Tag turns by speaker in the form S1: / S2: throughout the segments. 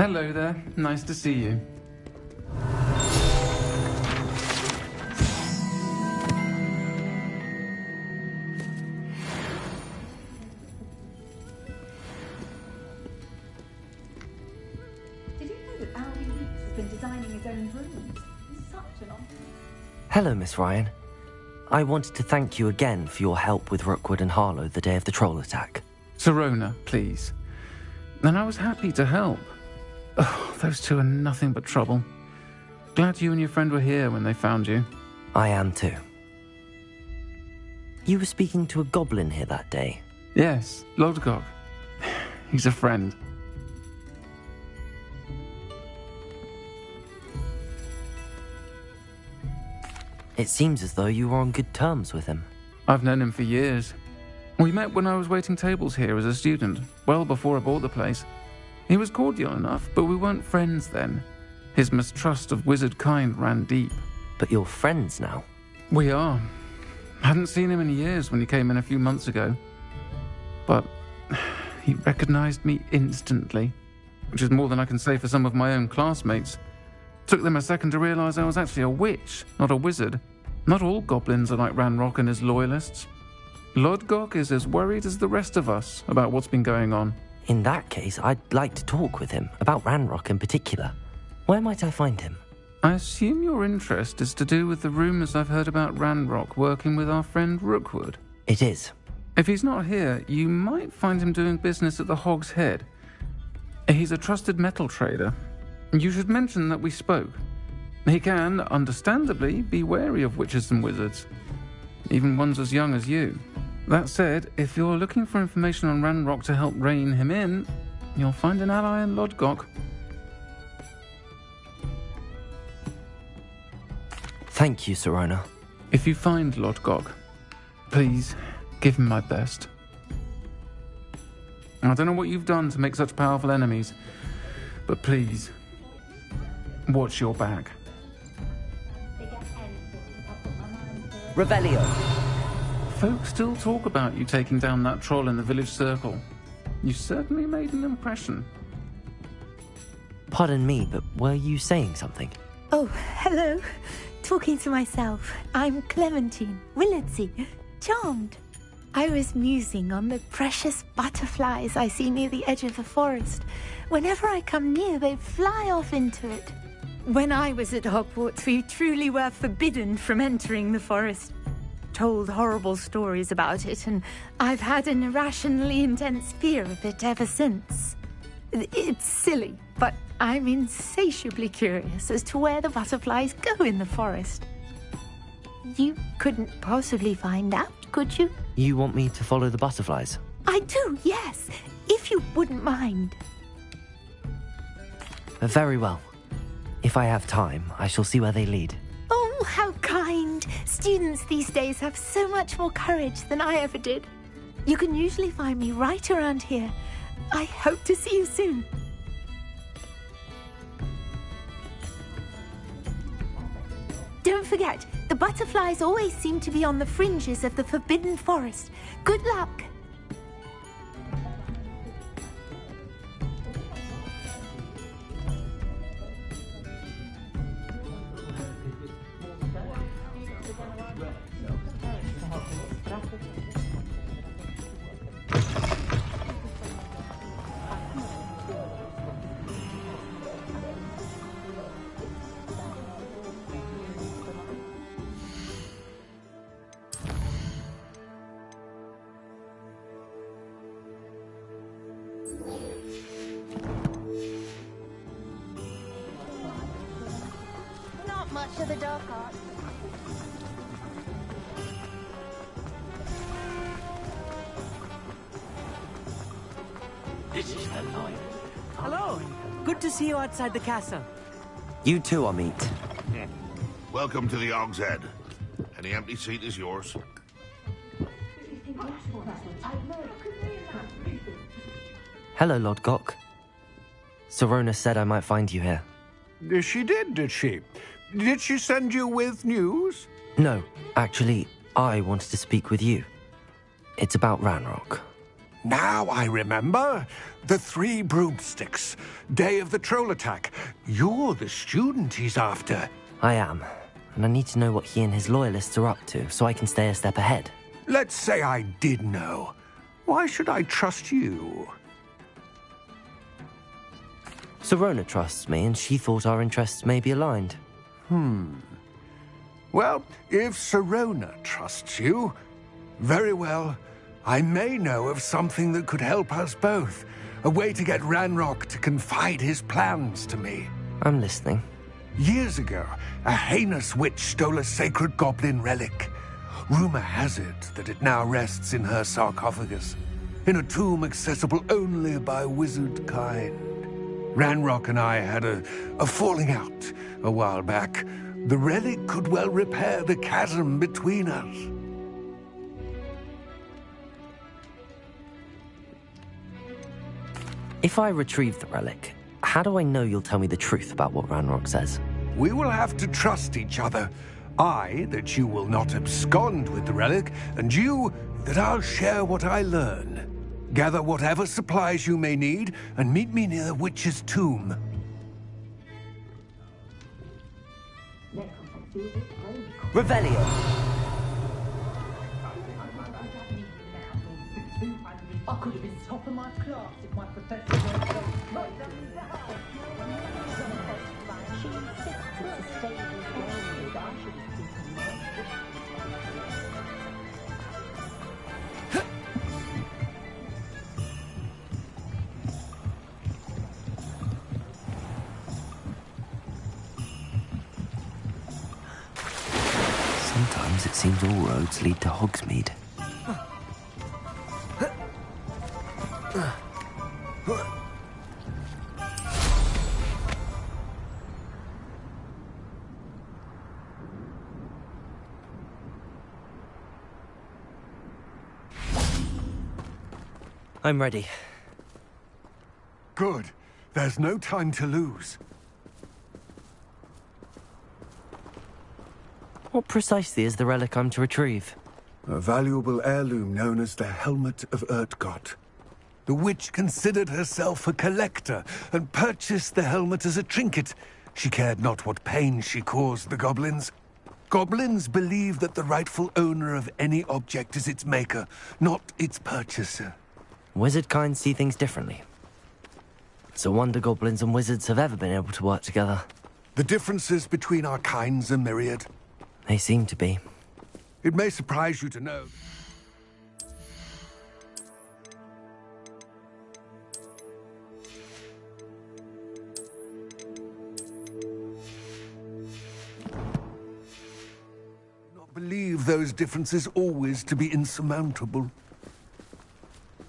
S1: Hello there. Nice to see you.
S2: Did you know that Albie Weeks has been designing his own rooms? He's such an artist.
S3: Hello, Miss Ryan. I wanted to thank you again for your help with Rookwood and Harlow the day of the troll attack.
S1: Sirona, please. And I was happy to help. Oh, those two are nothing but trouble. Glad you and your friend were here when they found you.
S3: I am too. You were speaking to a goblin here that day.
S1: Yes, Lodgok. He's a friend.
S3: It seems as though you were on good terms with him.
S1: I've known him for years. We met when I was waiting tables here as a student, well before I bought the place. He was cordial enough, but we weren't friends then. His mistrust of wizard kind ran deep.
S3: But you're friends now?
S1: We are. Hadn't seen him in years when he came in a few months ago. But he recognized me instantly, which is more than I can say for some of my own classmates. Took them a second to realize I was actually a witch, not a wizard. Not all goblins are like Ranrock and his loyalists. Lodgok is as worried as the rest of us about what's been going on.
S3: In that case, I'd like to talk with him, about Ranrock in particular. Where might I find him?
S1: I assume your interest is to do with the rumors I've heard about Ranrock working with our friend Rookwood.
S3: It is.
S1: If he's not here, you might find him doing business at the Hog's Head. He's a trusted metal trader. You should mention that we spoke. He can, understandably, be wary of witches and wizards, even ones as young as you. That said, if you're looking for information on Ranrock to help rein him in, you'll find an ally in Lodgok.
S3: Thank you, Sirona.
S1: If you find Lodgok, please give him my best. I don't know what you've done to make such powerful enemies, but please, watch your back.
S3: Revelio.
S1: Folks still talk about you taking down that troll in the village circle. You certainly made an impression.
S3: Pardon me, but were you saying something?
S4: Oh, hello. Talking to myself. I'm Clementine Willardsey. Charmed. I was musing on the precious butterflies I see near the edge of the forest. Whenever I come near, they fly off into it. When I was at Hogwarts, we truly were forbidden from entering the forest. Told horrible stories about it, and I've had an irrationally intense fear of it ever since. It's silly, but I'm insatiably curious as to where the butterflies go in the forest. You couldn't possibly find out, could you?
S3: You want me to follow the butterflies?
S4: I do, yes, if you wouldn't mind.
S3: Very well. If I have time, I shall see where they lead.
S4: Oh, how kind. Students these days have so much more courage than I ever did. You can usually find me right around here. I hope to see you soon. Don't forget, the butterflies always seem to be on the fringes of the Forbidden Forest. Good luck.
S5: Not much of the dark art.
S6: Hello. Good to see you outside the castle.
S3: You too, Amit.
S7: Welcome to the Hog's Head. Any empty seat is yours.
S3: Hello, Lodgok. Sirona said I might find you here.
S8: She did she? Did she send you with news?
S3: No, actually, I wanted to speak with you. It's about Ranrock.
S8: Now I remember. The 3 broomsticks. Day of the troll attack. You're the student he's after.
S3: I am. And I need to know what he and his loyalists are up to, so I can stay a step ahead.
S8: Let's say I did know. Why should I trust you?
S3: Sirona trusts me, and she thought our interests may be aligned.
S8: Well, if Sirona trusts you, very well. I may know of something that could help us both. A way to get Ranrock to confide his plans to me.
S3: I'm listening.
S8: Years ago, a heinous witch stole a sacred goblin relic. Rumor has it that it now rests in her sarcophagus, in a tomb accessible only by wizard kind. Ranrock and I had a falling out a while back. The relic could well repair the chasm between us.
S3: If I retrieve the relic, how do I know you'll tell me the truth about what Ranrock says?
S8: We will have to trust each other. I, that you will not abscond with the relic, and you, that I'll share what I learn. Gather whatever supplies you may need, and meet me near the witch's tomb.
S3: Revelio!
S6: I could have been top of my class if my professor weren't so right down the house.
S5: She insists it's a stable game that I should have taken mine.
S3: Sometimes it seems all roads lead to Hogsmeade. I'm ready.
S8: Good. There's no time to lose.
S3: What precisely is the relic I'm to retrieve?
S8: A valuable heirloom known as the Helmet of Urtgott. The witch considered herself a collector and purchased the helmet as a trinket. She cared not what pain she caused the goblins. Goblins believe that the rightful owner of any object is its maker, not its purchaser.
S3: Wizard kind see things differently. It's a wonder goblins and wizards have ever been able to work together.
S8: The differences between our kinds are myriad.
S3: They seem to be.
S8: It may surprise you to know. Not believe those differences always to be insurmountable.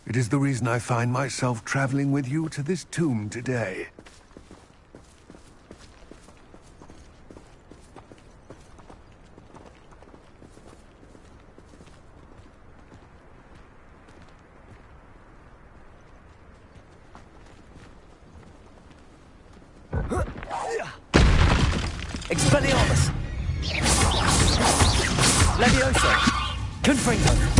S8: It is the reason I find myself traveling with you to this tomb today.
S3: Expelliarmus! Levioso! Confringo!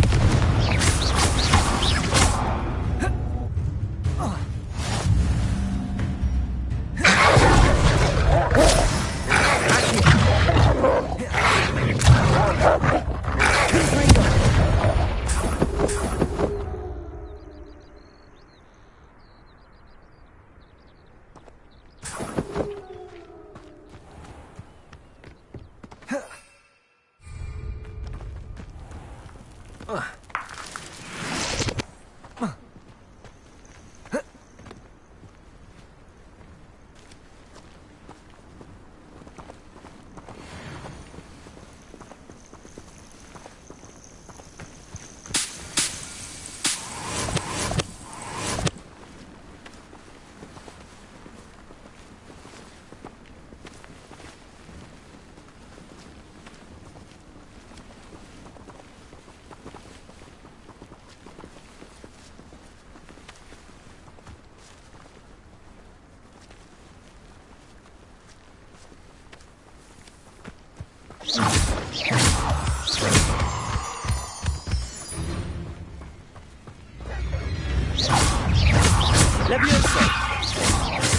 S3: Levioso!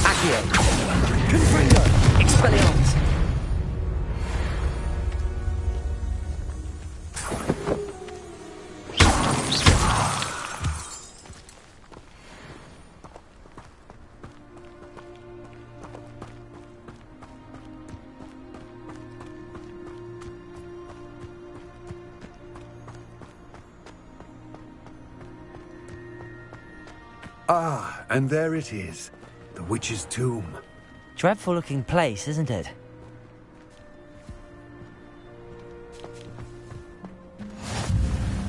S3: Accio! Confringo! Expelliarmus!
S8: Ah, and there it is. The witch's tomb.
S3: Dreadful looking place, isn't it?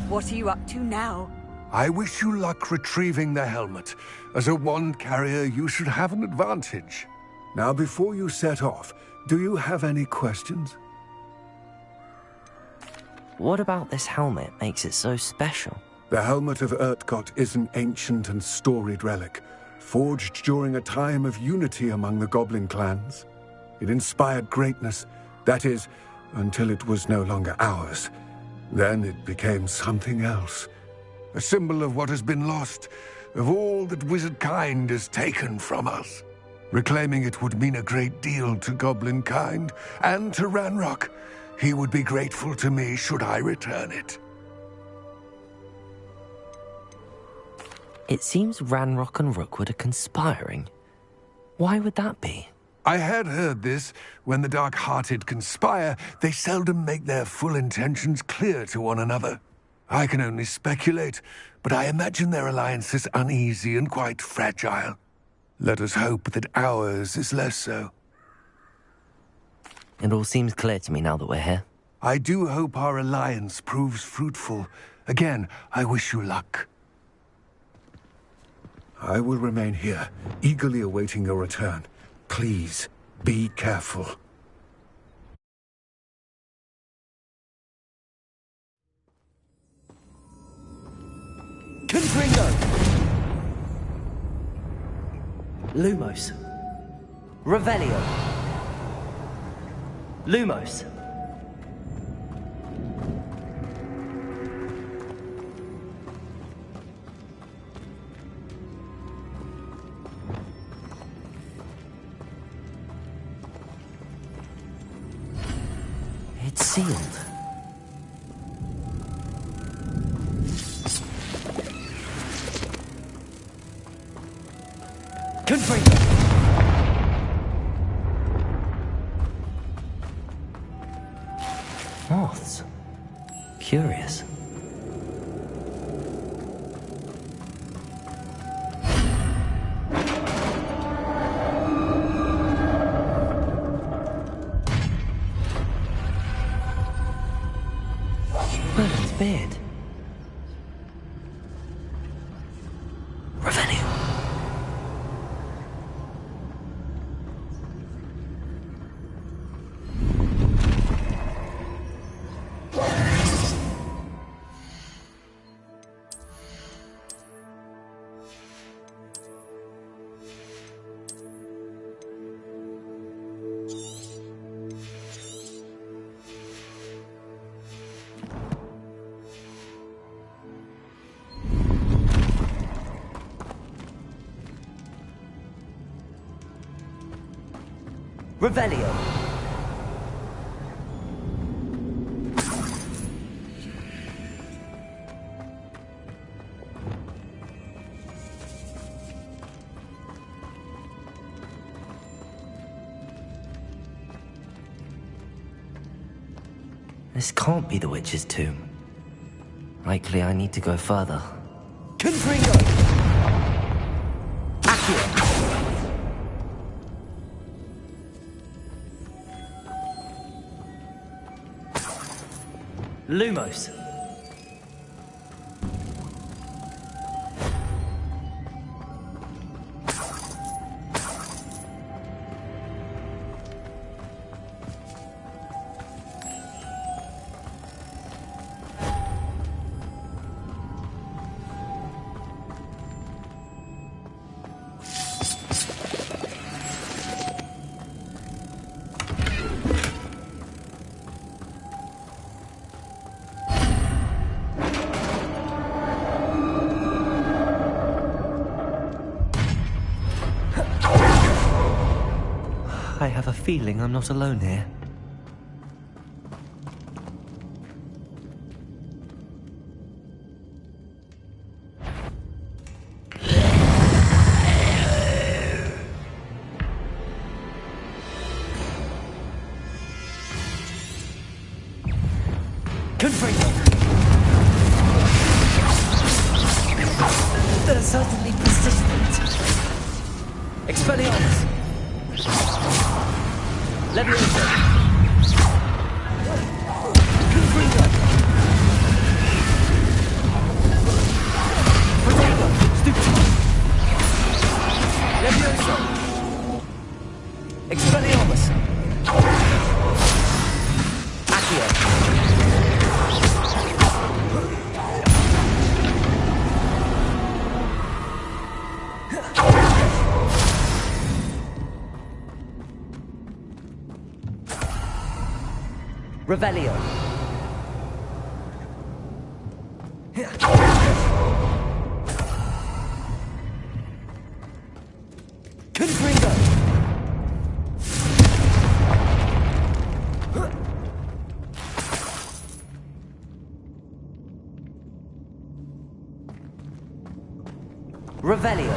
S9: What are you up to now?
S8: I wish you luck retrieving the helmet. As a wand carrier, you should have an advantage. Now, before you set off, do you have any questions?
S3: What about this helmet makes it so special?
S8: The helmet of Urtkot is an ancient and storied relic, forged during a time of unity among the goblin clans. It inspired greatness, that is, until it was no longer ours. Then it became something else. A symbol of what has been lost, of all that wizard kind has taken from us. Reclaiming it would mean a great deal to goblin kind, and to Ranrock. He would be grateful to me should I return it.
S3: It seems Ranrock and Rookwood are conspiring. Why would that be?
S8: I had heard this. When the dark-hearted conspire, they seldom make their full intentions clear to one another. I can only speculate, but I imagine their alliance is uneasy and quite fragile. Let us hope that ours is less so.
S3: It all seems clear to me now that we're here.
S8: I do hope our alliance proves fruitful. Again, I wish you luck. I will remain here, eagerly awaiting your return. Please, be careful.
S3: Confringo! Lumos. Revelio. Lumos. It's sealed. Confringo! Moths. Curious. Merlin's beard. Revenue. Revelio. This can't be the witch's tomb. Likely I need to go further. Confringo! Accio! Lumos. I have a feeling I'm not alone here. They're certainly persistent. Expelliarmus! Leviosa! Confringo! Protego! Stupid! Leviosa! Expelliarmus! Accio! Revelio. Confringo. Revelio.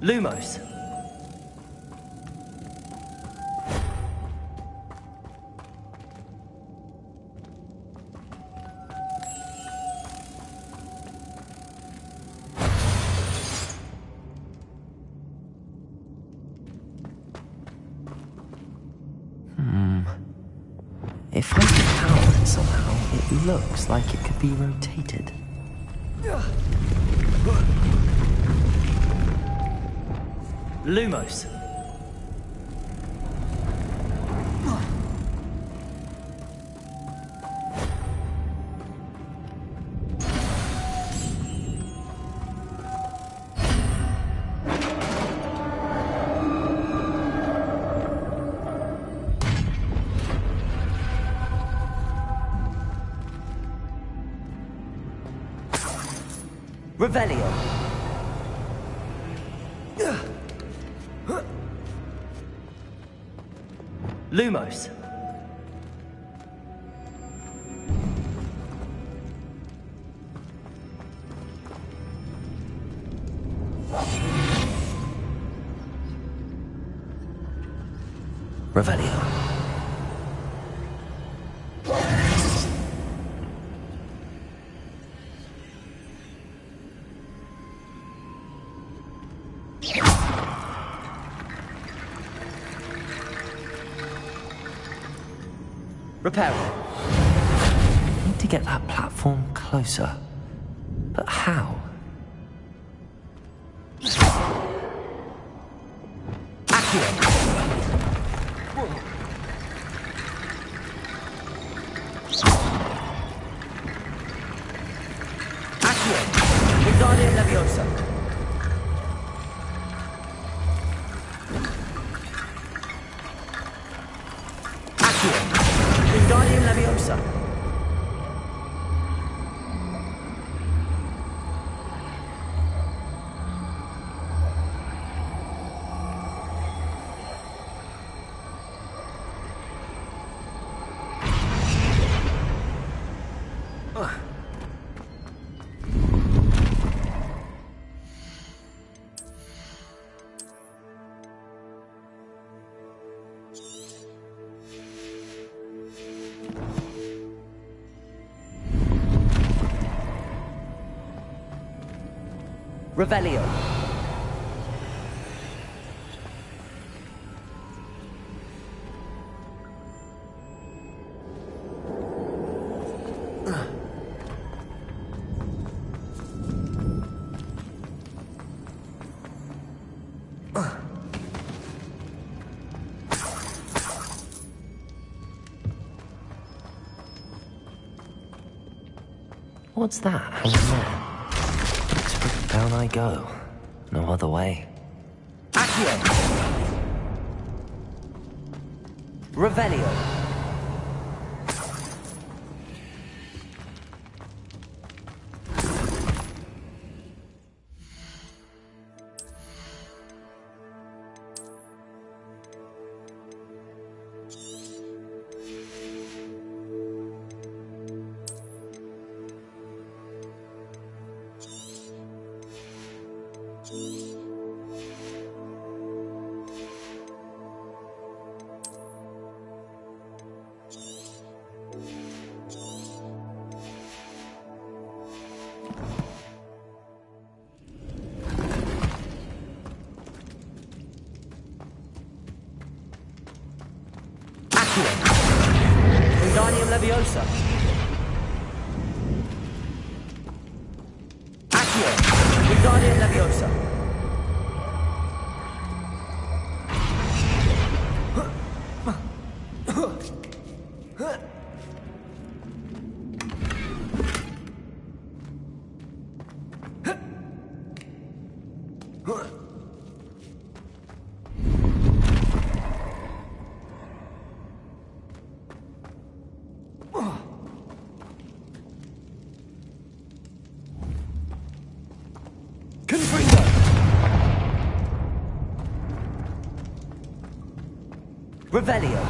S3: Lumos. If I could power it somehow, it looks like it could be rotated. Lumos. Revelio. Lumos. Revelio. Repair it. I need to get that platform closer. But how? Accio! Accio! Wingardium Leviosa! Wingardium Leviosa. Revelio. What's that hanging there? Looks down I go. No other way. Accio! Revelio! Wingardium Leviosa. Accio. Wingardium Leviosa. Revelio.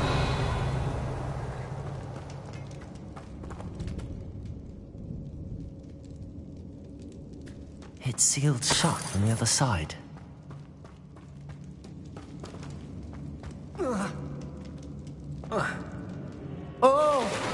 S3: It's sealed shut from the other side. Oh!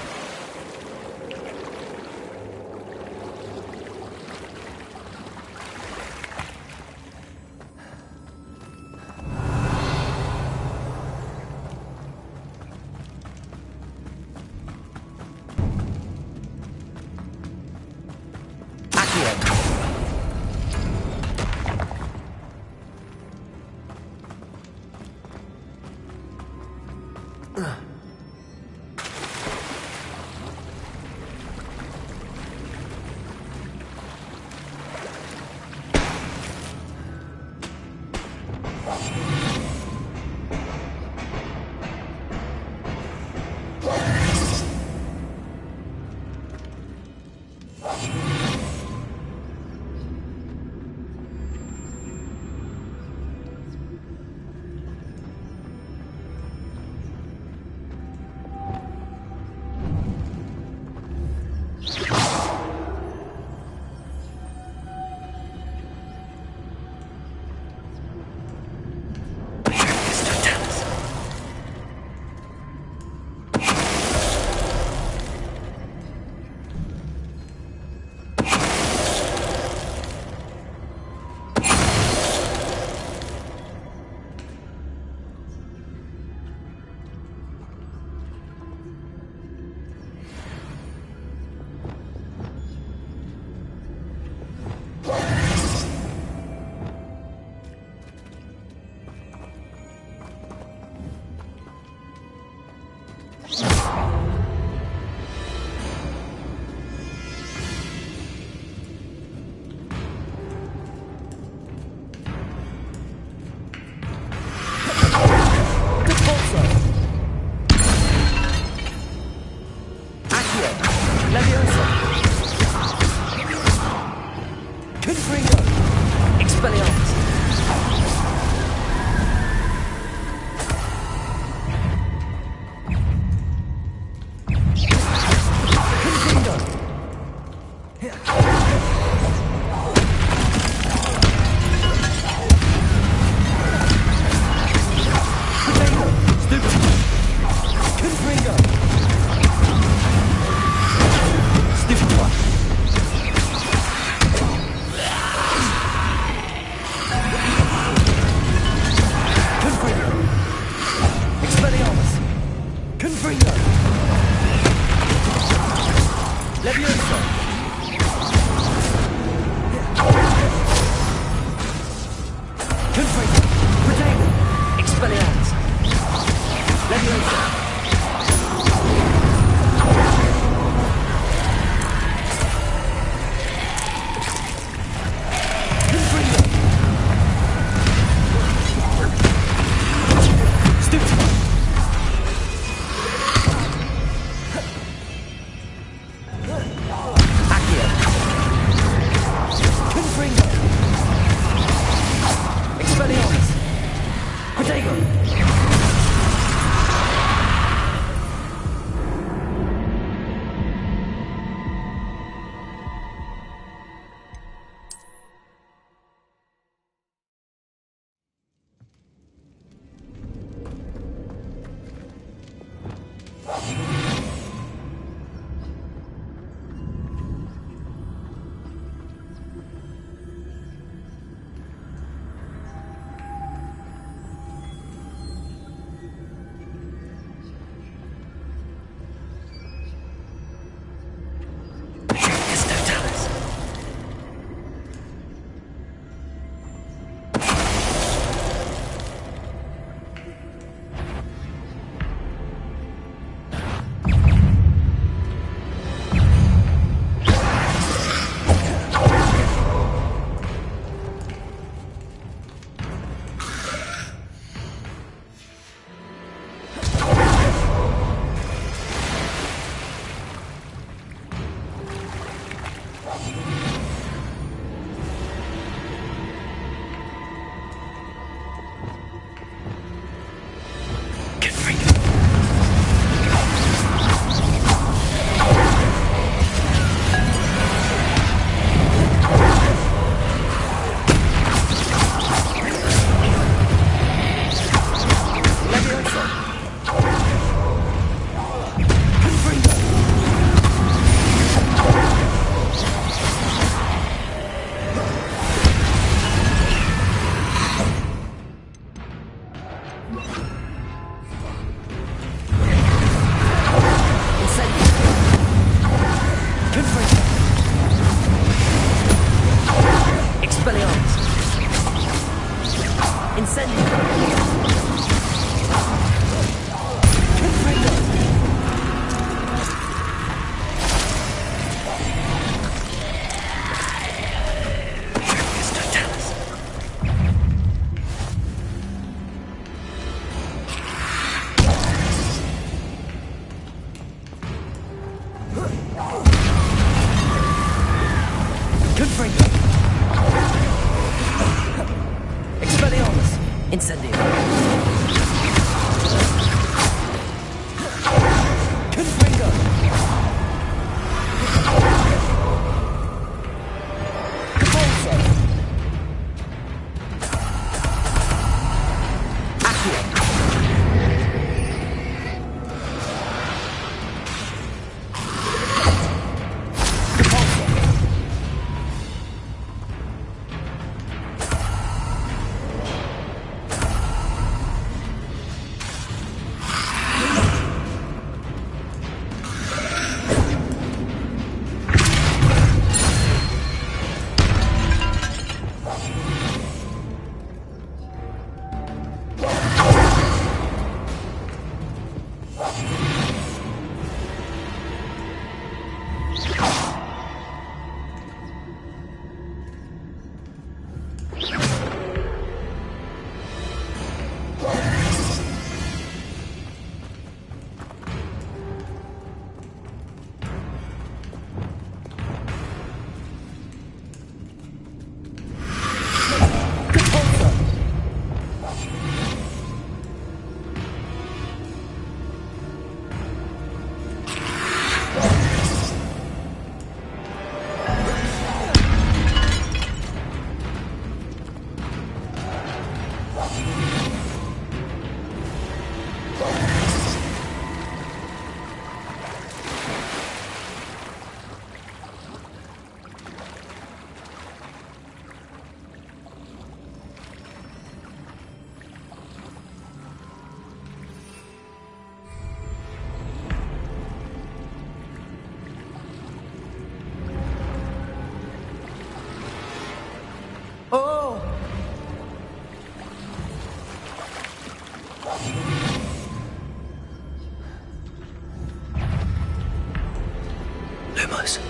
S3: Lumos.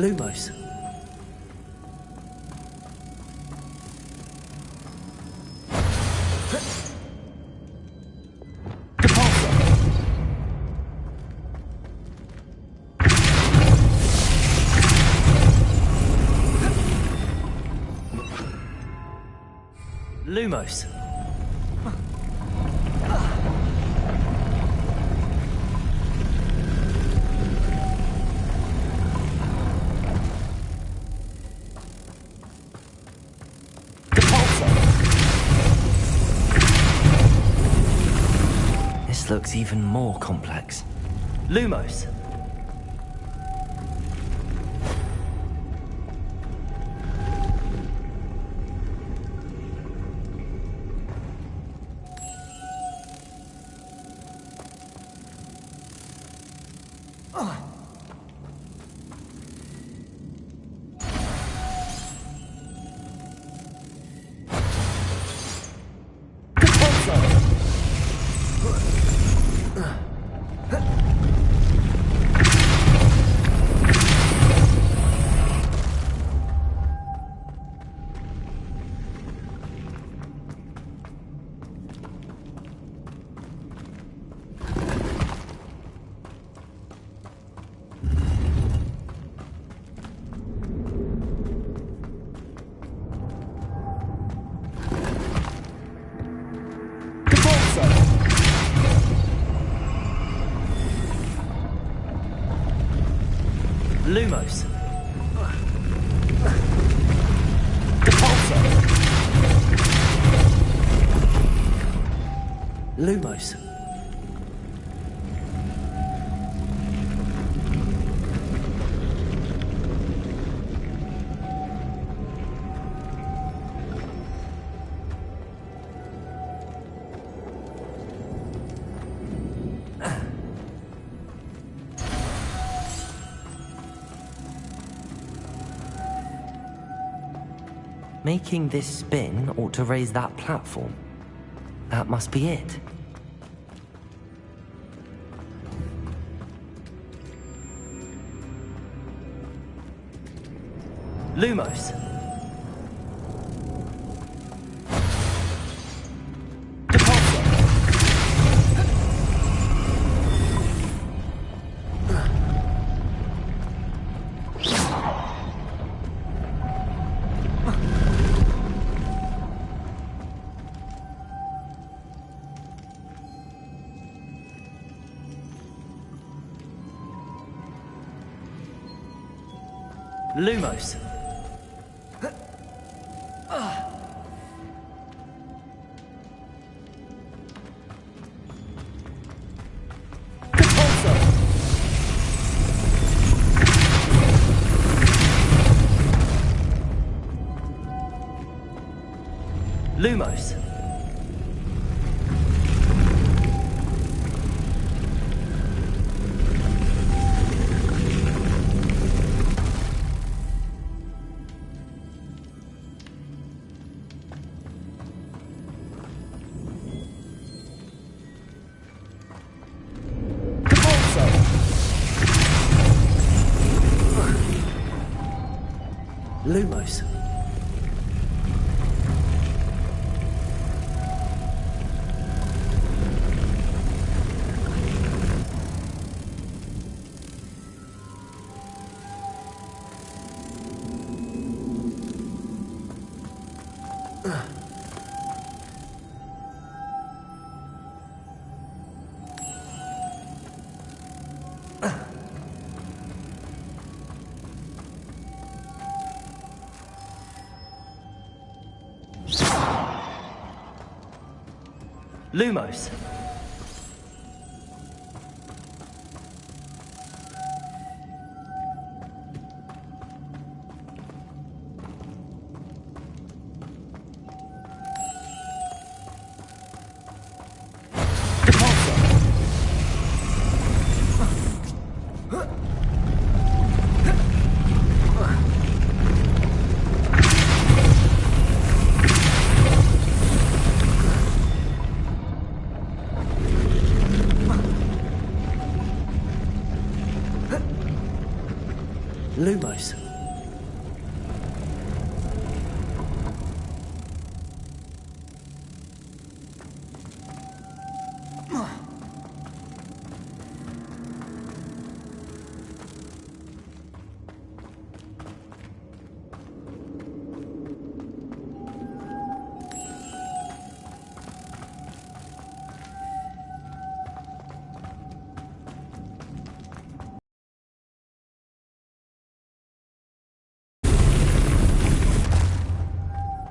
S3: Lumos. Lumos. looks even more complex. Lumos! Lumos. Repulsor. Lumos. Making this spin ought to raise that platform. That must be it. Lumos. Lumos. Lumos. Lumos. Lumos. Lumos.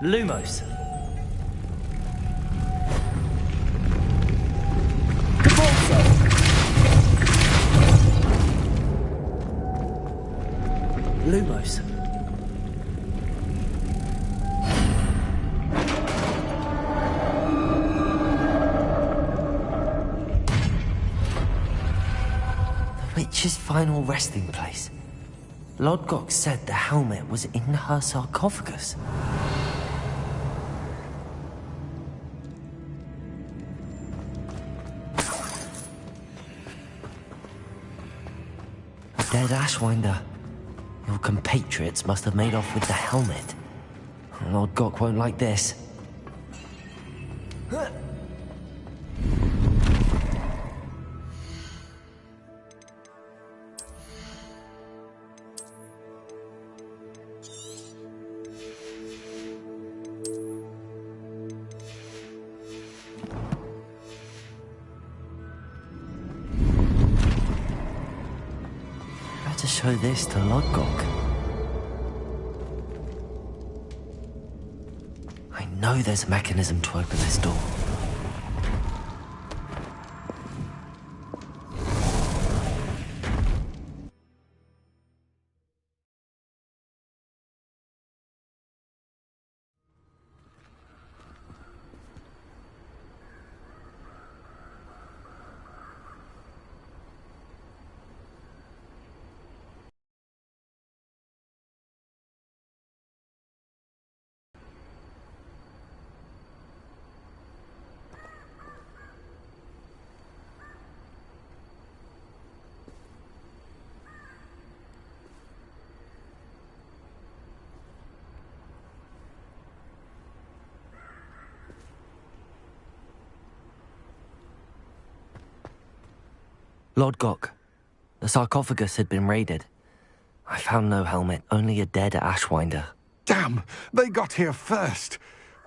S3: Lumos. Lumos. The witch's final resting place. Lodgok said the helmet was in her sarcophagus. A dead Ashwinder. Your compatriots must have made off with the helmet. Lodgok won't like this. To show this to Lodgok. I know there's a mechanism to open this door. Lodgok. The sarcophagus had been raided. I found no helmet, only a dead Ashwinder.
S8: Damn! They got here first.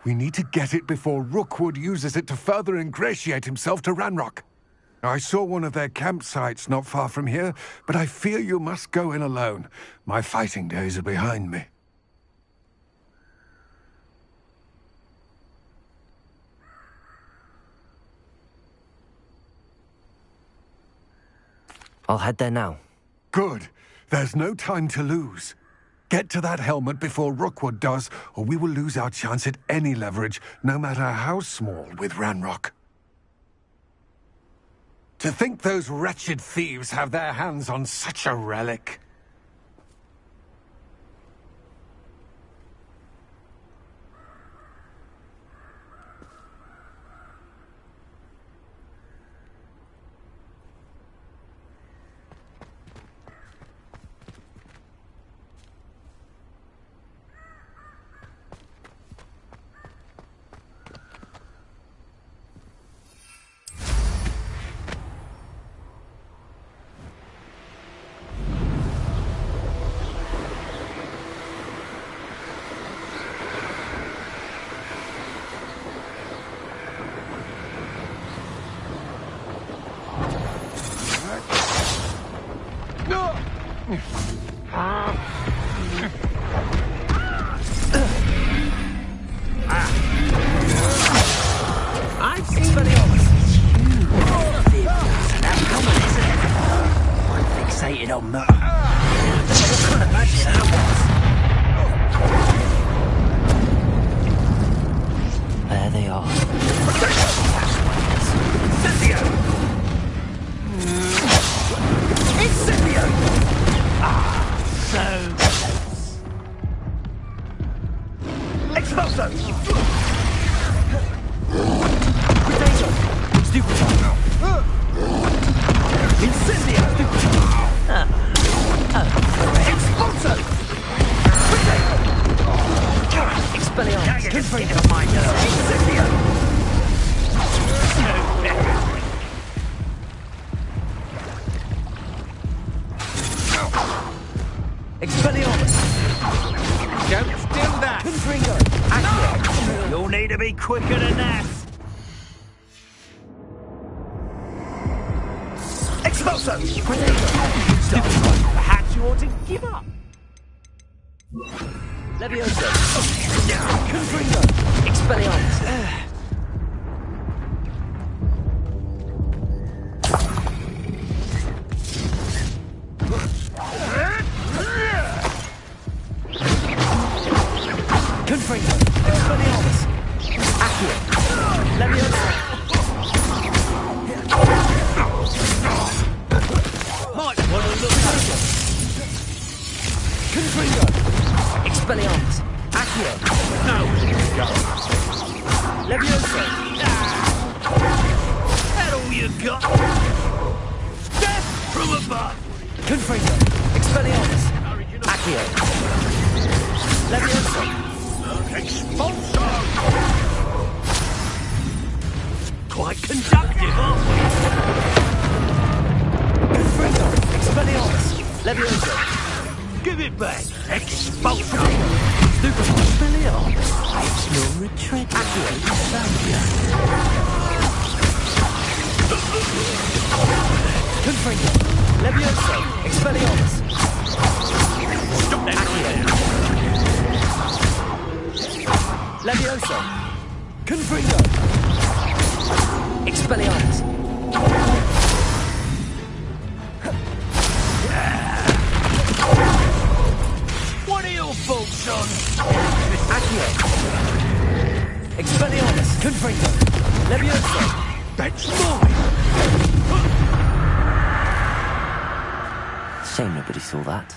S8: We need to get it before Rookwood uses it to further ingratiate himself to Ranrock. I saw one of their campsites not far from here, but I fear you must go in alone. My fighting days are behind me.
S3: I'll head there now.
S8: Good. There's no time to lose. Get to that helmet before Rookwood does, or we will lose our chance at any leverage, no matter how small, with Ranrock. To think those wretched thieves have their hands on such a relic.
S3: I've seen Speleology. That helmet, isn't it? I'm fixated on that. What kind of magic that was? There they are. Incendio! Incendio! So close. Expulso! Potato! Stupid! Incendio! Expulso! Potato! Expelliarmus! Get on my nerves! Incendio! Expelliarmus! Don't do that! Confringo! Accio! You'll need to be quicker than that! Expulso! Stop! Perhaps you ought to give up! Levioso! Confringo! Expelliarmus! Levioso!
S9: That all you got? Death from above!
S3: Confringo! Expelliarmus! Accio! Levioso!
S9: Expulso! Quite conductive, aren't we?
S3: Confringo! Expelliarmus! Levioso!
S9: Give it back! Expulso!
S3: Stupefy! Expelliarmus! Your retreat! Accio! Confringo! Levioso! Expelliarmus!
S9: Stop that!
S3: Accio! Levioso! Confringo! Expelliarmus!
S9: What are your thoughts on?
S3: Accio! Expelliarmus! Confringo! Levioso!
S9: That's mine!
S3: Shame nobody saw that.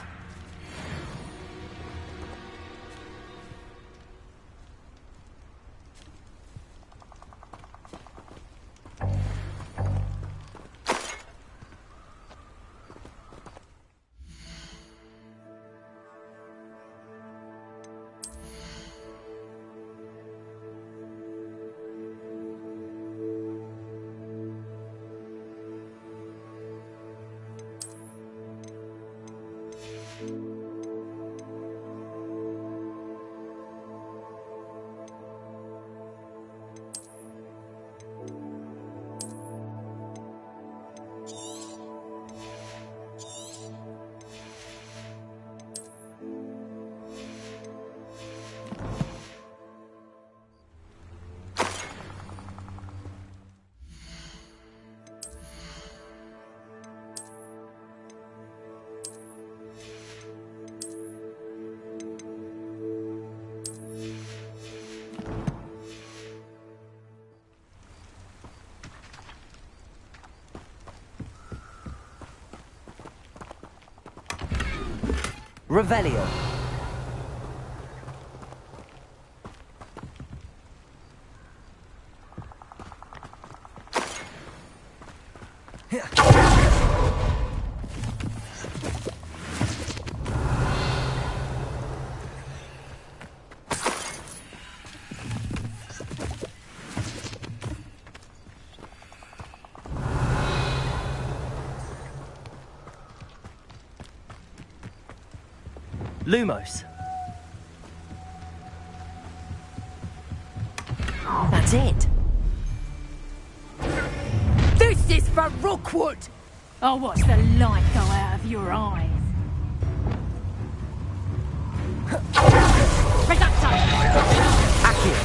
S3: Revelio. Lumos. That's it.
S10: This is for Rookwood! I'll watch the light go out of your eyes. Reducto!
S3: Accio.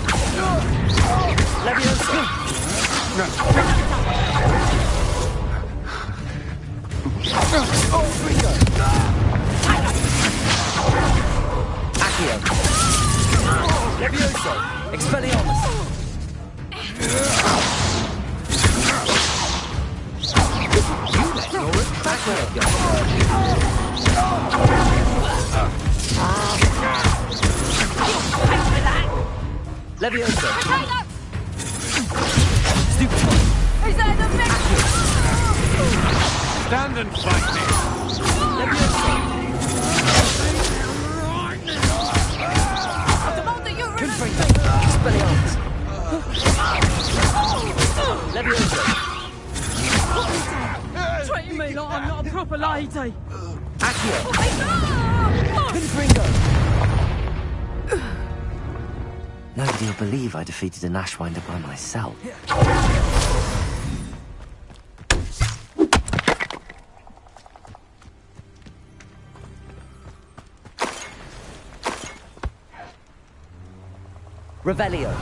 S3: Levioso. Confringo. Accio. Levioso. Expelliarmus. Levioso. Stupefy.
S10: Is that the big?
S1: Stand and fight me!
S3: Levioso. Confringo. Expelliarmus. Levioso.
S10: Treating me like I'm not a proper lady.
S3: Accio. Confringo. Nobody will believe I defeated an Ashwinder by myself. Revelio.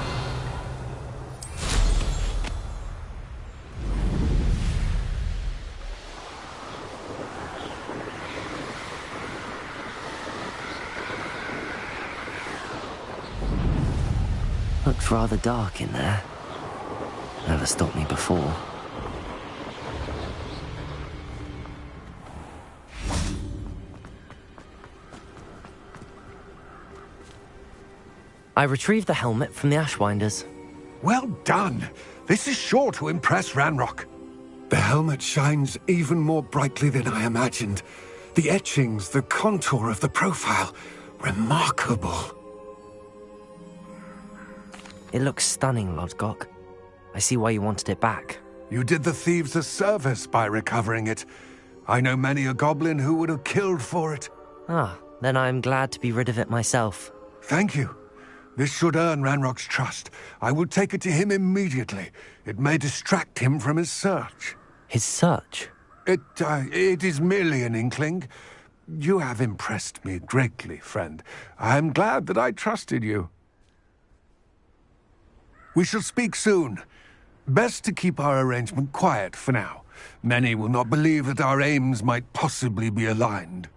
S3: Looks rather dark in there. Never stopped me before. I retrieved the helmet from the Ashwinders.
S8: Well done. This is sure to impress Ranrock. The helmet shines even more brightly than I imagined. The etchings, the contour of the profile. Remarkable.
S3: It looks stunning, Lodgok. I see why you wanted it back.
S8: You did the thieves a service by recovering it. I know many a goblin who would have killed for it.
S3: Ah, then I am glad to be rid of it myself.
S8: Thank you. This should earn Ranrock's trust. I will take it to him immediately. It may distract him from his search.
S3: His search?
S8: It is merely an inkling. You have impressed me greatly, friend. I am glad that I trusted you. We shall speak soon. Best to keep our arrangement quiet for now. Many will not believe that our aims might possibly be aligned.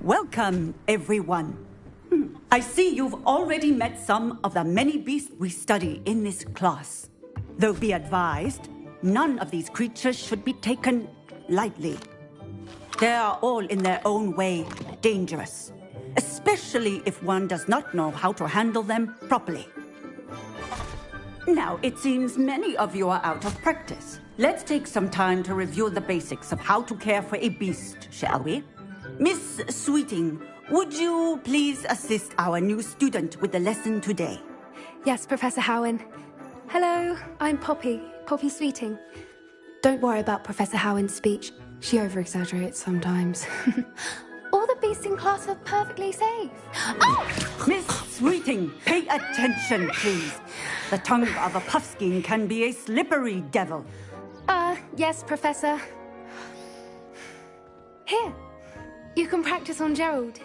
S11: Welcome, everyone. I see you've already met some of the many beasts we study in this class. Though be advised, none of these creatures should be taken lightly. They are all in their own way dangerous, especially if one does not know how to handle them properly. Now, it seems many of you are out of practice. Let's take some time to review the basics of how to care for a beast, shall we? Miss Sweeting, would you please assist our new student with the lesson today?
S12: Yes, Professor Howen. Hello, I'm Poppy Sweeting. Don't worry about Professor Howen's speech. She over-exaggerates sometimes. All the beasts in class are perfectly safe. Oh!
S11: Miss Sweeting, pay attention, please. The tongue of a puffskein can be a slippery devil.
S12: Yes, Professor. Here, you can practice on Gerald.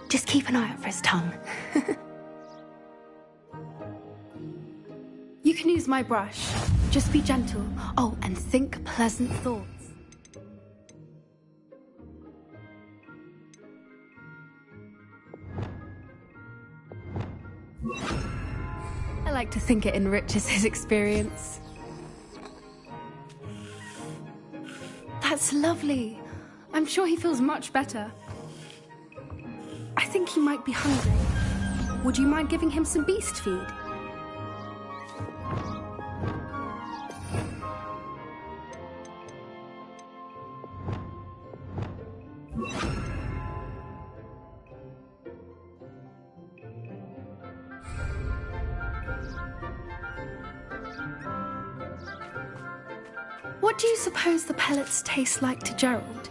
S12: Just keep an eye out for his tongue. You can use my brush. Just be gentle. Oh, and think pleasant thoughts. I like to think it enriches his experience. That's lovely. I'm sure he feels much better. I think he might be hungry. Would you mind giving him some beast feed? What do you suppose the pellets taste like to Gerald?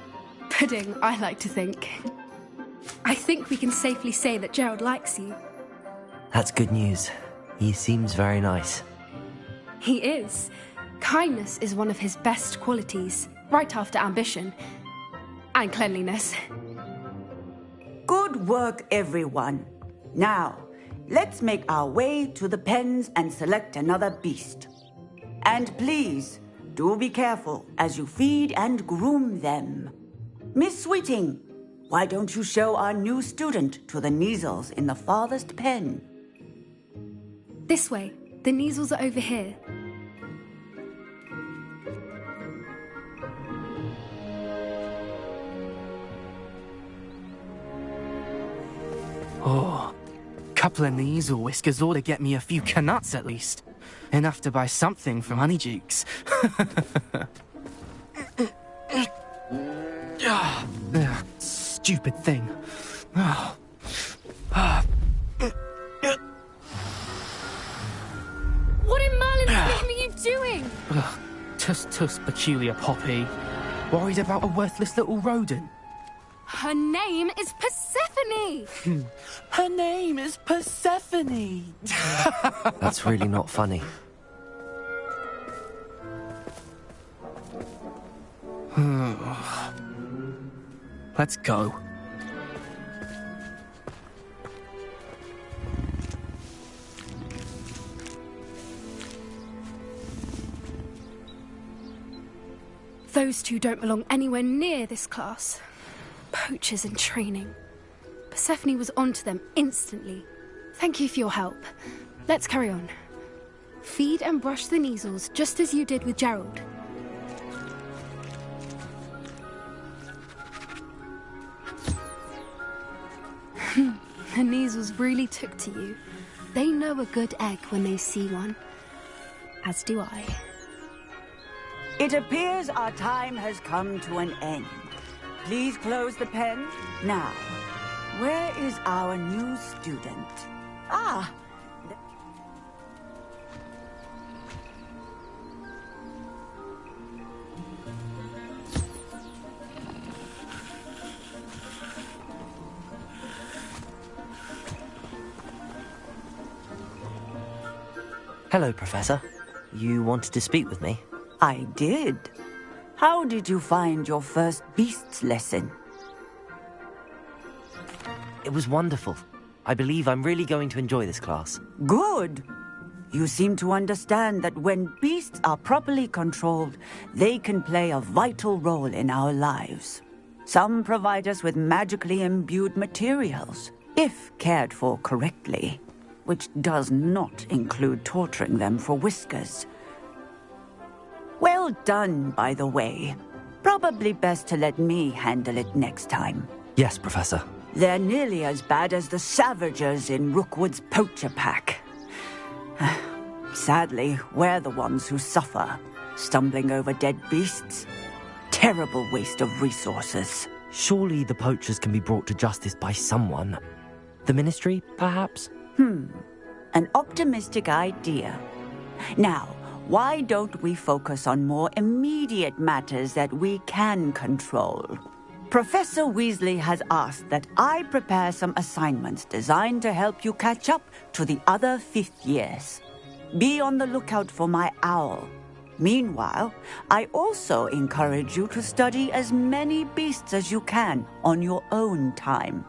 S12: Pudding, I like to think. I think we can safely say that Gerald likes you.
S3: That's good news. He seems very nice.
S12: He is. Kindness is one of his best qualities, right after ambition. And cleanliness.
S11: Good work, everyone. Now, let's make our way to the pens and select another beast. And please, do be careful as you feed and groom them. Miss Sweeting, why don't you show our new student to the Kneazles in the farthest pen?
S12: This way. The Kneazles are over here.
S13: Oh, couple of Kneazle whiskers ought to get me a few canuts at least. Enough to buy something from Honeydukes. Stupid thing.
S12: What in Merlin's name are you doing?
S13: Tuss, peculiar Poppy. Worried about a worthless little rodent?
S12: Her name is Persephone!
S13: Her name is Persephone!
S3: That's really not funny.
S13: Let's go.
S12: Those two don't belong anywhere near this class. Poachers in training. Persephone was onto them instantly. Thank you for your help. Let's carry on. Feed and brush the Kneazles just as you did with Gerald. The Kneazles really took to you. They know a good egg when they see one. As do I.
S11: It appears our time has come to an end. Please close the pen. Now, where is our new student? Ah!
S3: Hello, Professor. You wanted to speak with me?
S11: I did. How did you find your first beasts lesson?
S3: It was wonderful. I believe I'm really going to enjoy this class.
S11: Good. You seem to understand that when beasts are properly controlled, they can play a vital role in our lives. Some provide us with magically imbued materials, if cared for correctly, which does not include torturing them for whiskers. Well done, by the way. Probably best to let me handle it next time.
S3: Yes, Professor.
S11: They're nearly as bad as the Savagers in Rookwood's poacher pack. Sadly, we're the ones who suffer, stumbling over dead beasts. Terrible waste of resources.
S3: Surely the poachers can be brought to justice by someone. The Ministry, perhaps?
S11: An optimistic idea. Now, why don't we focus on more immediate matters that we can control? Professor Weasley has asked that I prepare some assignments designed to help you catch up to the other fifth years. Be on the lookout for my owl. Meanwhile, I also encourage you to study as many beasts as you can on your own time.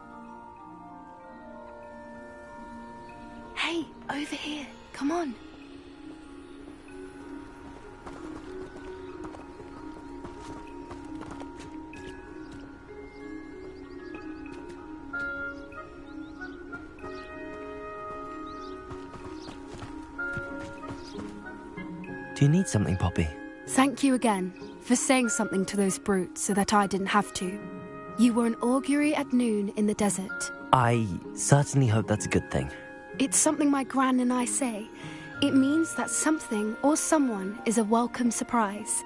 S12: Hey, over here. Come on.
S3: Do you need something, Poppy?
S12: Thank you again for saying something to those brutes so that I didn't have to. You were an augury at noon in the desert.
S3: I certainly hope that's a good thing.
S12: It's something my gran and I say. It means that something or someone is a welcome surprise.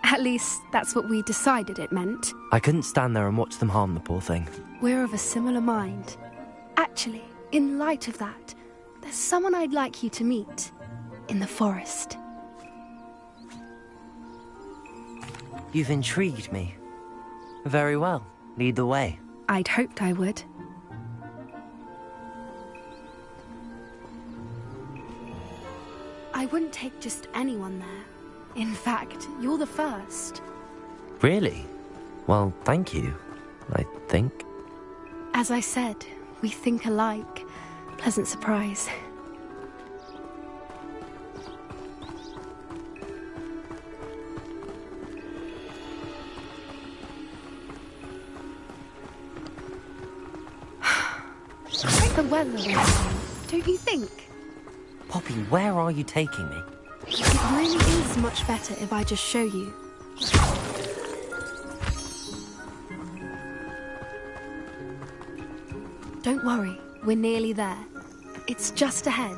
S12: At least, that's what we decided it meant.
S3: I couldn't stand there and watch them harm the poor thing.
S12: We're of a similar mind. Actually, in light of that, there's someone I'd like you to meet. In the forest.
S3: You've intrigued me. Very well. Lead the way.
S12: I'd hoped I would. I wouldn't take just anyone there. In fact, you're the first.
S3: Really? Well, thank you, I think.
S12: As I said, we think alike. Pleasant surprise. The weather was fine, don't you think?
S3: Poppy, where are you taking me?
S12: It really is much better if I just show you. Don't worry, we're nearly there. It's just ahead.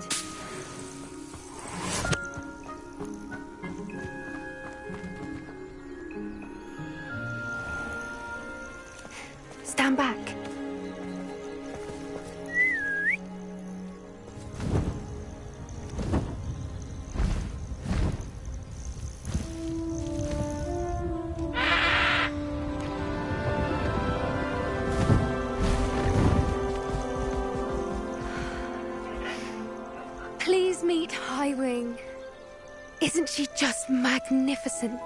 S12: Stand back. Please meet Highwing. Isn't she just magnificent?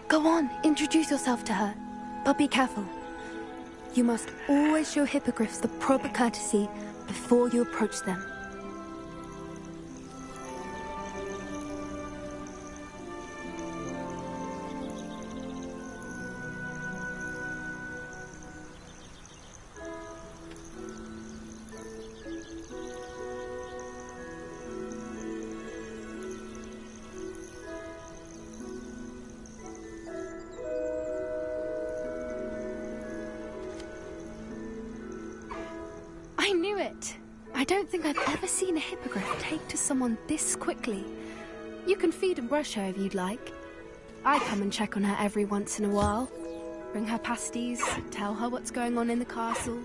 S12: Go on, introduce yourself to her. But be careful. You must always show hippogriffs the proper courtesy before you approach them. I knew it. I don't think I've ever seen a hippogriff take to someone this quickly. You can feed and brush her if you'd like. I come and check on her every once in a while. Bring her pasties, tell her what's going on in the castle.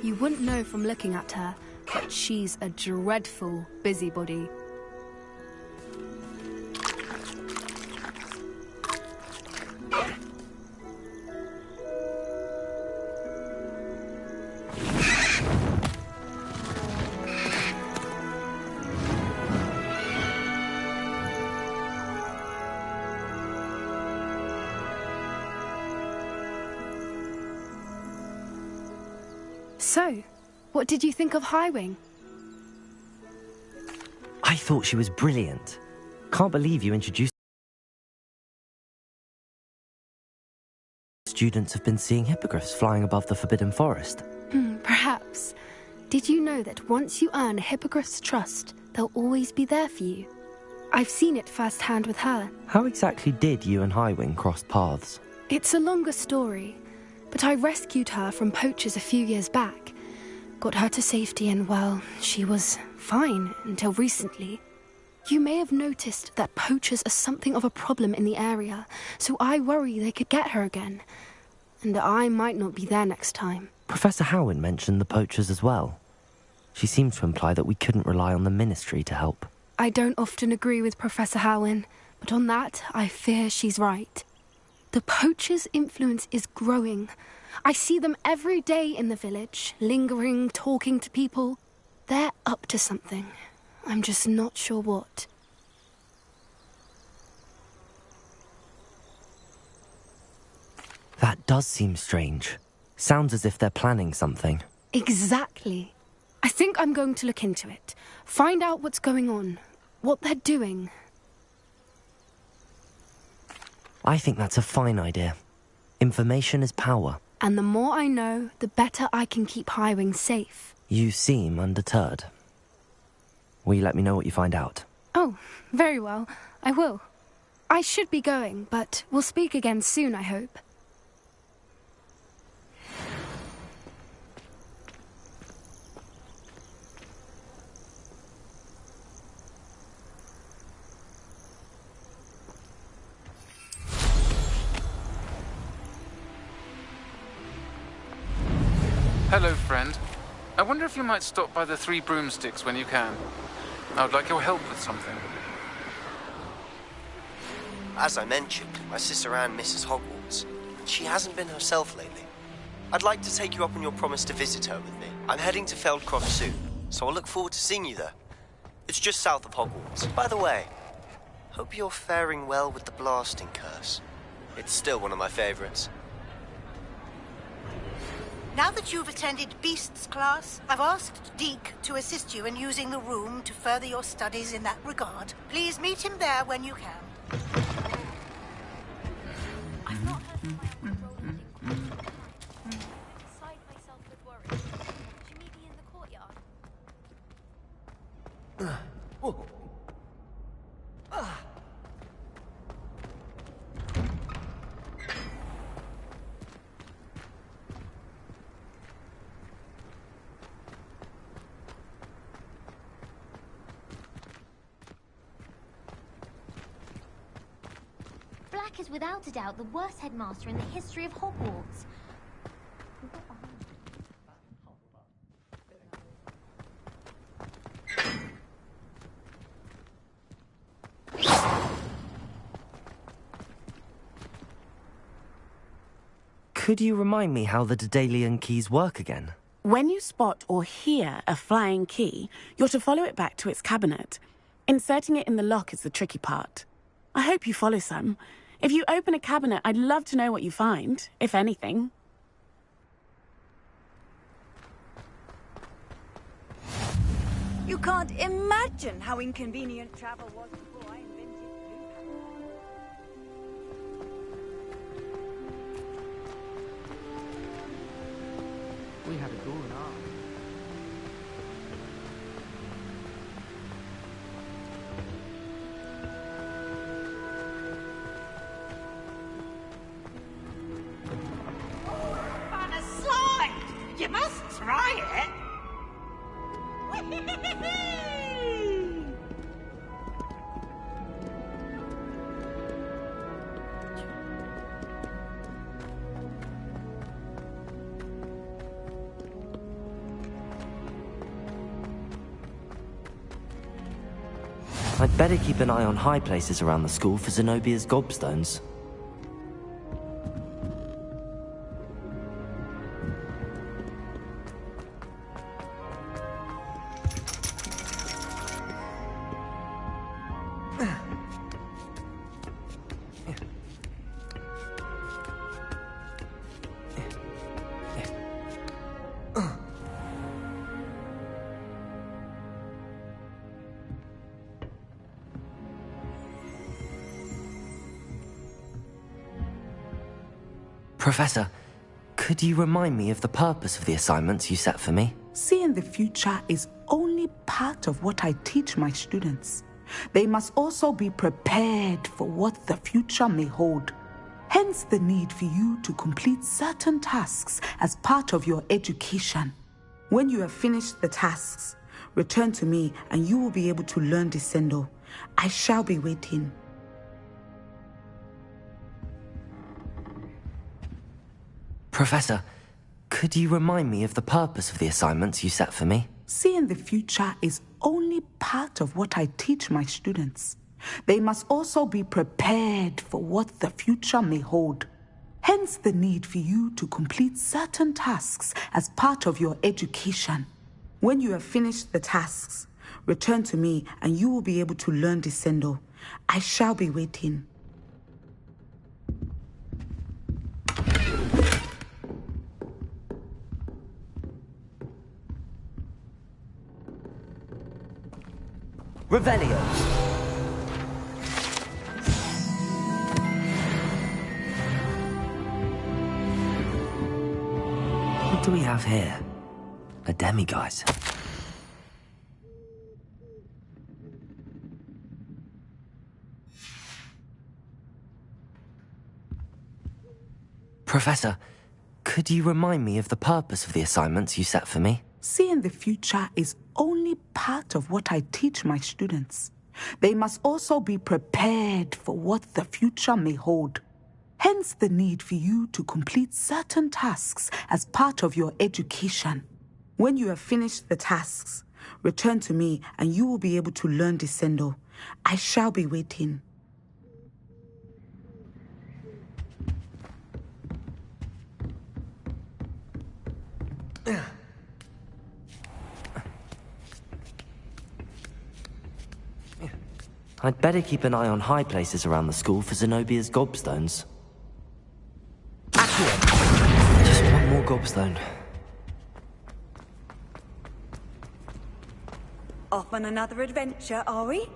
S12: You wouldn't know from looking at her, but she's a dreadful busybody. So, what did you think of Highwing?
S3: I thought she was brilliant. Can't believe you introduced... Students have been seeing hippogriffs flying above the Forbidden Forest.
S12: Perhaps. Did you know that once you earn a hippogriff's trust, they'll always be there for you? I've seen it firsthand with her.
S3: How exactly did you and Highwing cross paths?
S12: It's a longer story, but I rescued her from poachers a few years back. Got her to safety and, well, she was fine until recently. You may have noticed that poachers are something of a problem in the area, so I worry they could get her again. And I might not be there next time.
S3: Professor Howin mentioned the poachers as well. She seemed to imply that we couldn't rely on the Ministry to help.
S12: I don't often agree with Professor Howin, but on that, I fear she's right. The poachers' influence is growing. I see them every day in the village, lingering, talking to people. They're up to something. I'm just not sure what.
S3: That does seem strange. Sounds as if they're planning something.
S12: Exactly. I think I'm going to look into it. Find out what's going on, what they're doing.
S3: I think that's a fine idea. Information is power.
S12: And the more I know, the better I can keep Highwing safe.
S3: You seem undeterred. Will you let me know what you find out?
S12: Oh, very well. I will. I should be going, but we'll speak again soon, I hope.
S1: Hello, friend. I wonder if you might stop by the Three Broomsticks when you can. I would like your help with something.
S3: As I mentioned, my sister Anne misses Hogwarts, and she hasn't been herself lately. I'd like to take you up on your promise to visit her with me. I'm heading to Feldcroft soon, so I'll look forward to seeing you there. It's just south of Hogwarts. By the way, hope you're faring well with the blasting curse. It's still one of my favorites.
S14: Now that you've attended Beasts class, I've asked Deke to assist you in using the room to further your studies in that regard. Please meet him there when you can.
S10: I've not heard from my uncle Roland in quite some time. Beside myself with worry. Could you meet me in the courtyard?
S15: Black is without a doubt the worst headmaster in the history of Hogwarts.
S3: Could you remind me how the Daedalian keys work again?
S16: When you spot or hear a flying key, you're to follow it back to its cabinet. Inserting it in the lock is the tricky part. I hope you follow some. If you open a cabinet, I'd love to know what you find, if anything.
S11: You can't imagine how inconvenient travel was before I invented
S13: We have a door in our...
S14: On a slide! You must try it!
S3: I'd better keep an eye on high places around the school for Zenobia's gobstones. Professor, could you remind me of the purpose of the assignments you set for me?
S17: Seeing the future is only part of what I teach my students. They must also be prepared for what the future may hold. Hence the need for you to complete certain tasks as part of your education. When you have finished the tasks, return to me and you will be able to learn Descendo. I shall be waiting.
S3: Professor, could you remind me of the purpose of the assignments you set for me?
S17: Seeing the future is only part of what I teach my students. They must also be prepared for what the future may hold. Hence the need for you to complete certain tasks as part of your education. When you have finished the tasks, return to me and you will be able to learn Descendo. I shall be waiting.
S3: Revelio! What do we have here? A demiguise. Professor, could you remind me of the purpose of the assignments you set for me?
S17: Seeing the future is only part of what I teach my students. They must also be prepared for what the future may hold. Hence the need for you to complete certain tasks as part of your education. When you have finished the tasks, return to me and you will be able to learn Descendo. I shall be waiting.
S18: I'd better keep an eye on high places around the school for Zenobia's gobstones. Just one more gobstone.
S11: Off on another adventure, are we?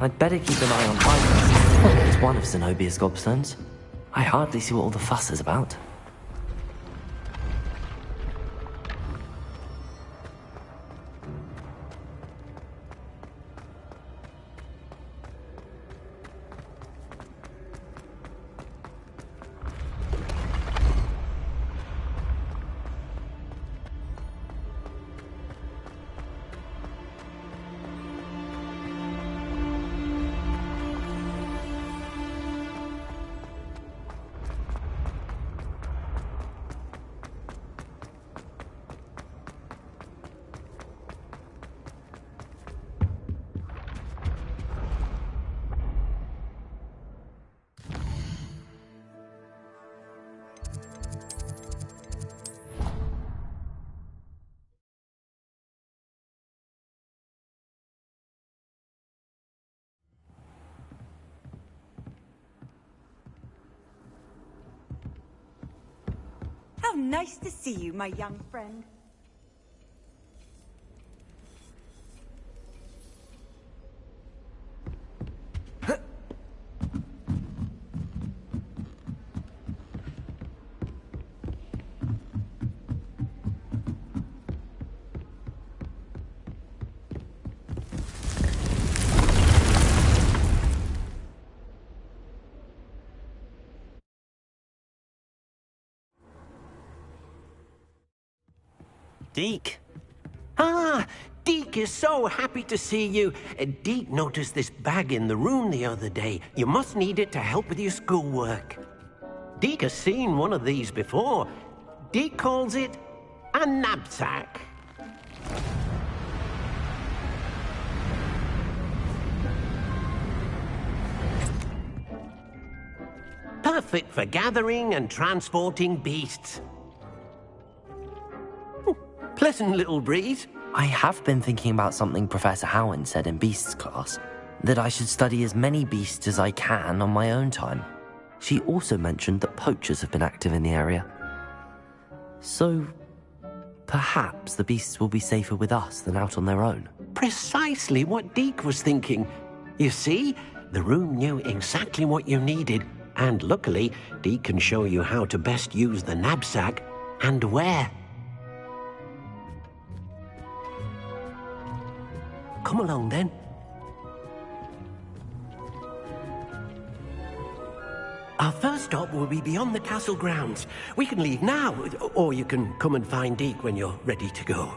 S18: I'd better keep an eye on high places. It's one of Zenobia's gobstones. I hardly see what all the fuss is about.
S11: How nice to see you, my young friend.
S3: Deke.
S19: Ah, Deke is so happy to see you. Deke noticed this bag in the room the other day. You must need it to help with your schoolwork. Deke has seen one of these before. Deke calls it a knapsack. Perfect for gathering and transporting beasts. Pleasant little breeze.
S18: I have been thinking about something Professor Howin said in Beasts class, that I should study as many beasts as I can on my own time. She also mentioned that poachers have been active in the area. So, perhaps the beasts will be safer with us than out on their own.
S19: Precisely what Deke was thinking. You see, the room knew exactly what you needed, and luckily, Deke can show you how to best use the knapsack and where. Come along, then. Our first stop will be beyond the castle grounds. We can leave now, or you can come and find Deke when you're ready to go.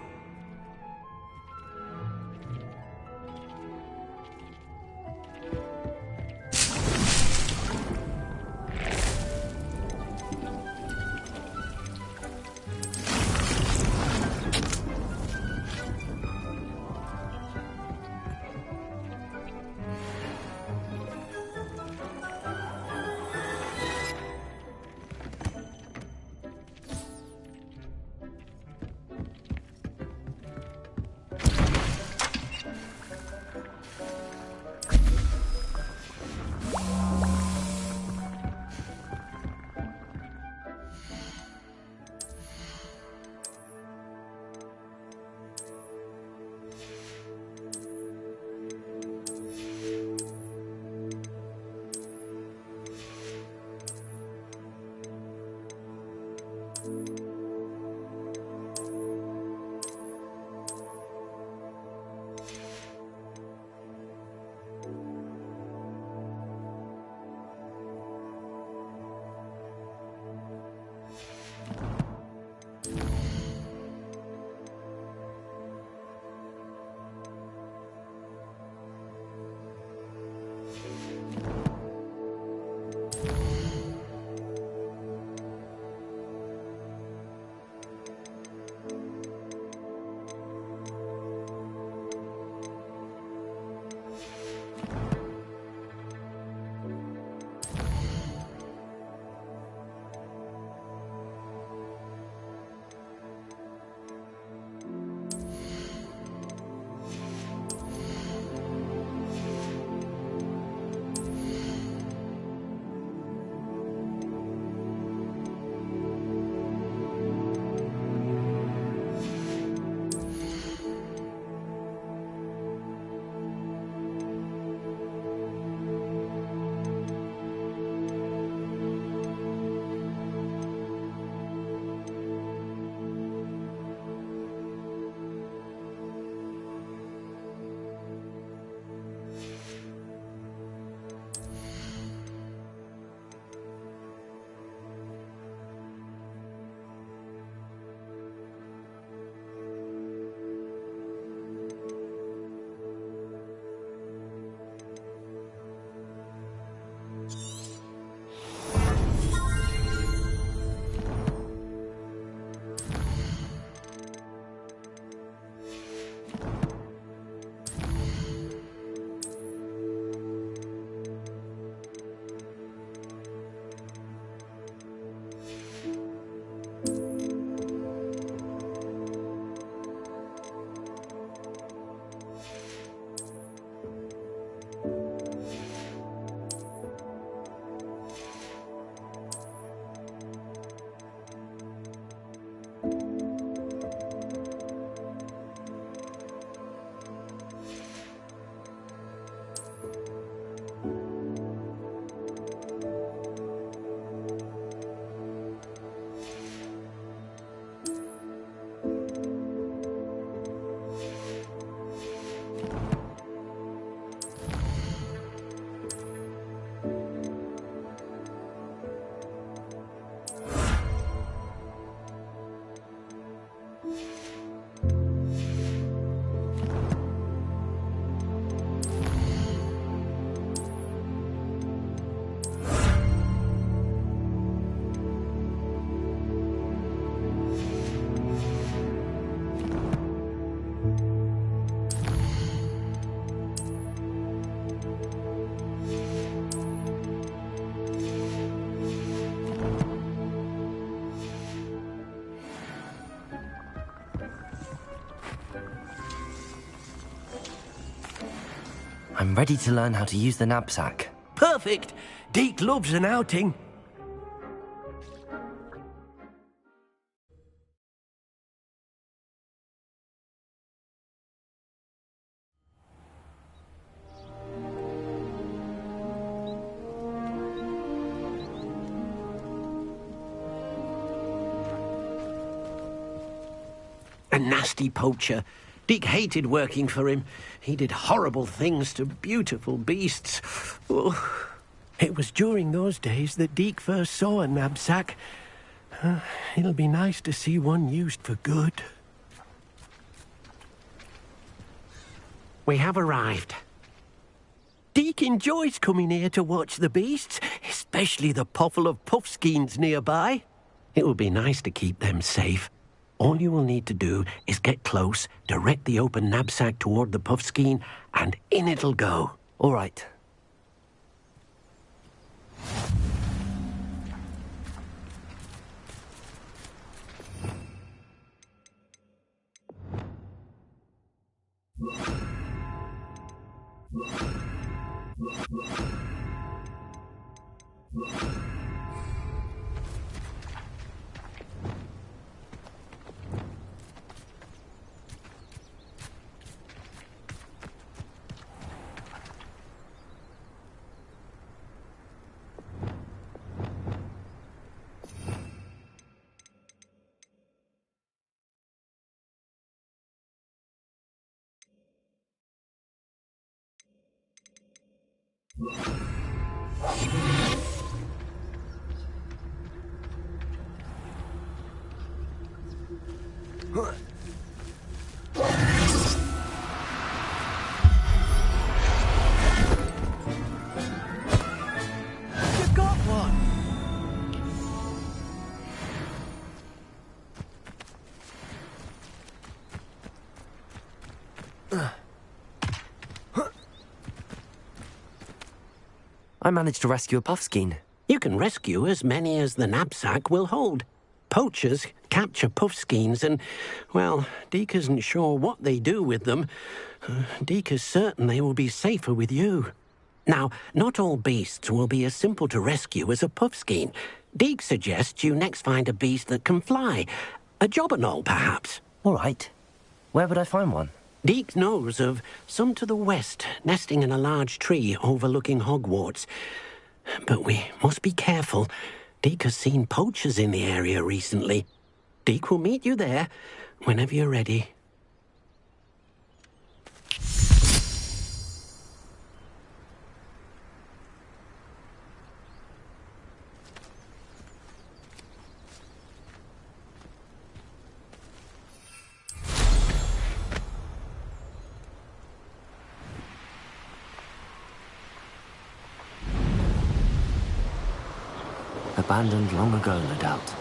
S18: I'm ready to learn how to use the knapsack.
S19: Perfect! Deke loves an outing. A nasty poacher. Deke hated working for him. He did horrible things to beautiful beasts. Oh. It was during those days that Deke first saw a knapsack. It'll be nice to see one used for good. We have arrived. Deke enjoys coming here to watch the beasts, especially the potful of puffskeins nearby. It would be nice to keep them safe. All you will need to do is get close, direct the open knapsack toward the puffskein, and in it'll go.
S18: All right.
S19: You got one!
S18: I managed to rescue a puffskein.
S19: You can rescue as many as the knapsack will hold. Poachers capture puffskeins and, well, Deke isn't sure what they do with them. Deke is certain they will be safer with you. Now, not all beasts will be as simple to rescue as a puffskein. Deke suggests you next find a beast that can fly. A jobberknoll, perhaps.
S18: All right. Where would I find one?
S19: Deke knows of some to the west, nesting in a large tree overlooking Hogwarts. But we must be careful. Deke has seen poachers in the area recently. Deke will meet you there whenever you're ready.
S18: Abandoned long ago, no doubt.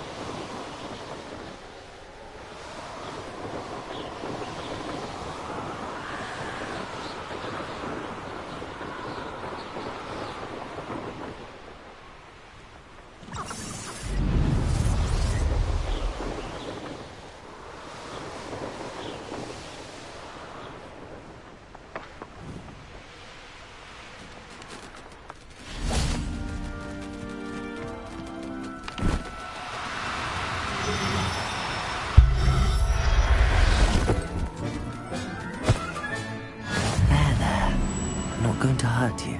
S18: Going to hurt you.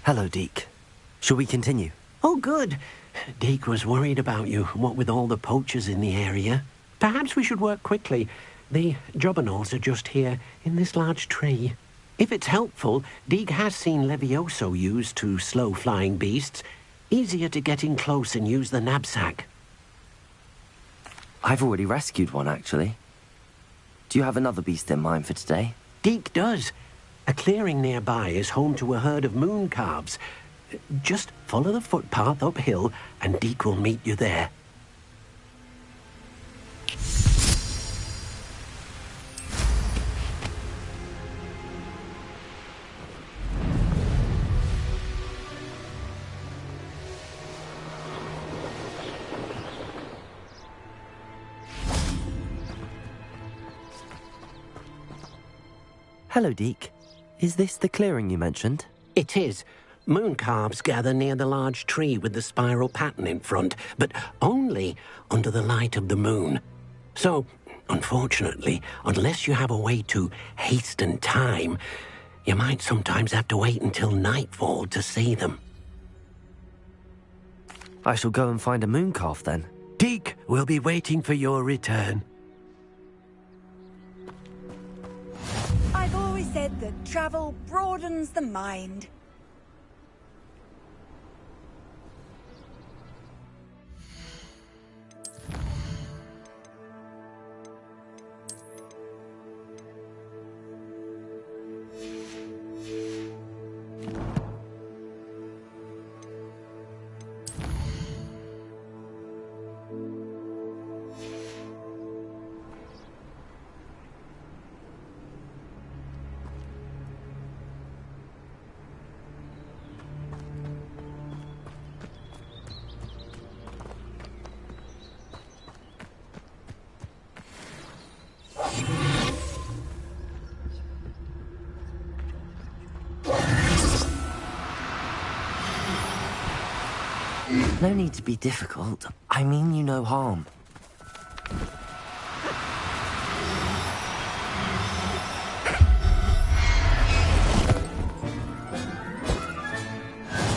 S18: Hello, Deke. Shall we continue?
S19: Oh, good. Deke was worried about you, what with all the poachers in the area. Perhaps we should work quickly. The jobberknolls are just here, in this large tree. If it's helpful, Deke has seen Levioso used to slow flying beasts. Easier to get in close and use the knapsack.
S18: I've already rescued one, actually. Do you have another beast in mind for today?
S19: Deke does. A clearing nearby is home to a herd of moon calves. Just follow the footpath uphill and Deke will meet you there.
S18: Hello, Deke. Is this the clearing you mentioned?
S19: It is. Moon calves gather near the large tree with the spiral pattern in front, but only under the light of the moon. So, unfortunately, unless you have a way to hasten time, you might sometimes have to wait until nightfall to see them.
S18: I shall go and find a moon calf then.
S19: Deke will be waiting for your return.
S20: I've always said that travel broadens the mind.
S18: No need to be difficult. I mean you no harm.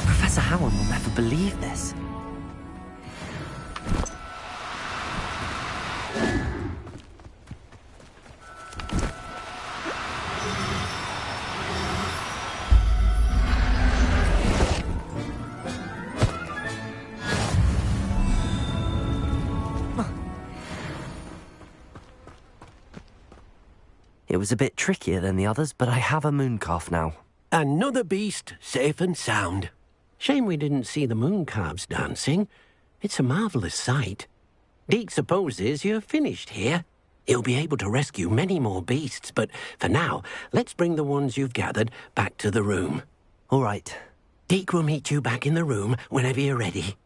S18: Professor Howard will never believe this. It was a bit trickier than the others, but I have a moon calf now.
S19: Another beast, safe and sound. Shame we didn't see the moon calves dancing. It's a marvellous sight. Deke supposes you're finished here. He'll be able to rescue many more beasts, but for now, let's bring the ones you've gathered back to the room.
S18: All right.
S19: Deke will meet you back in the room whenever you're ready.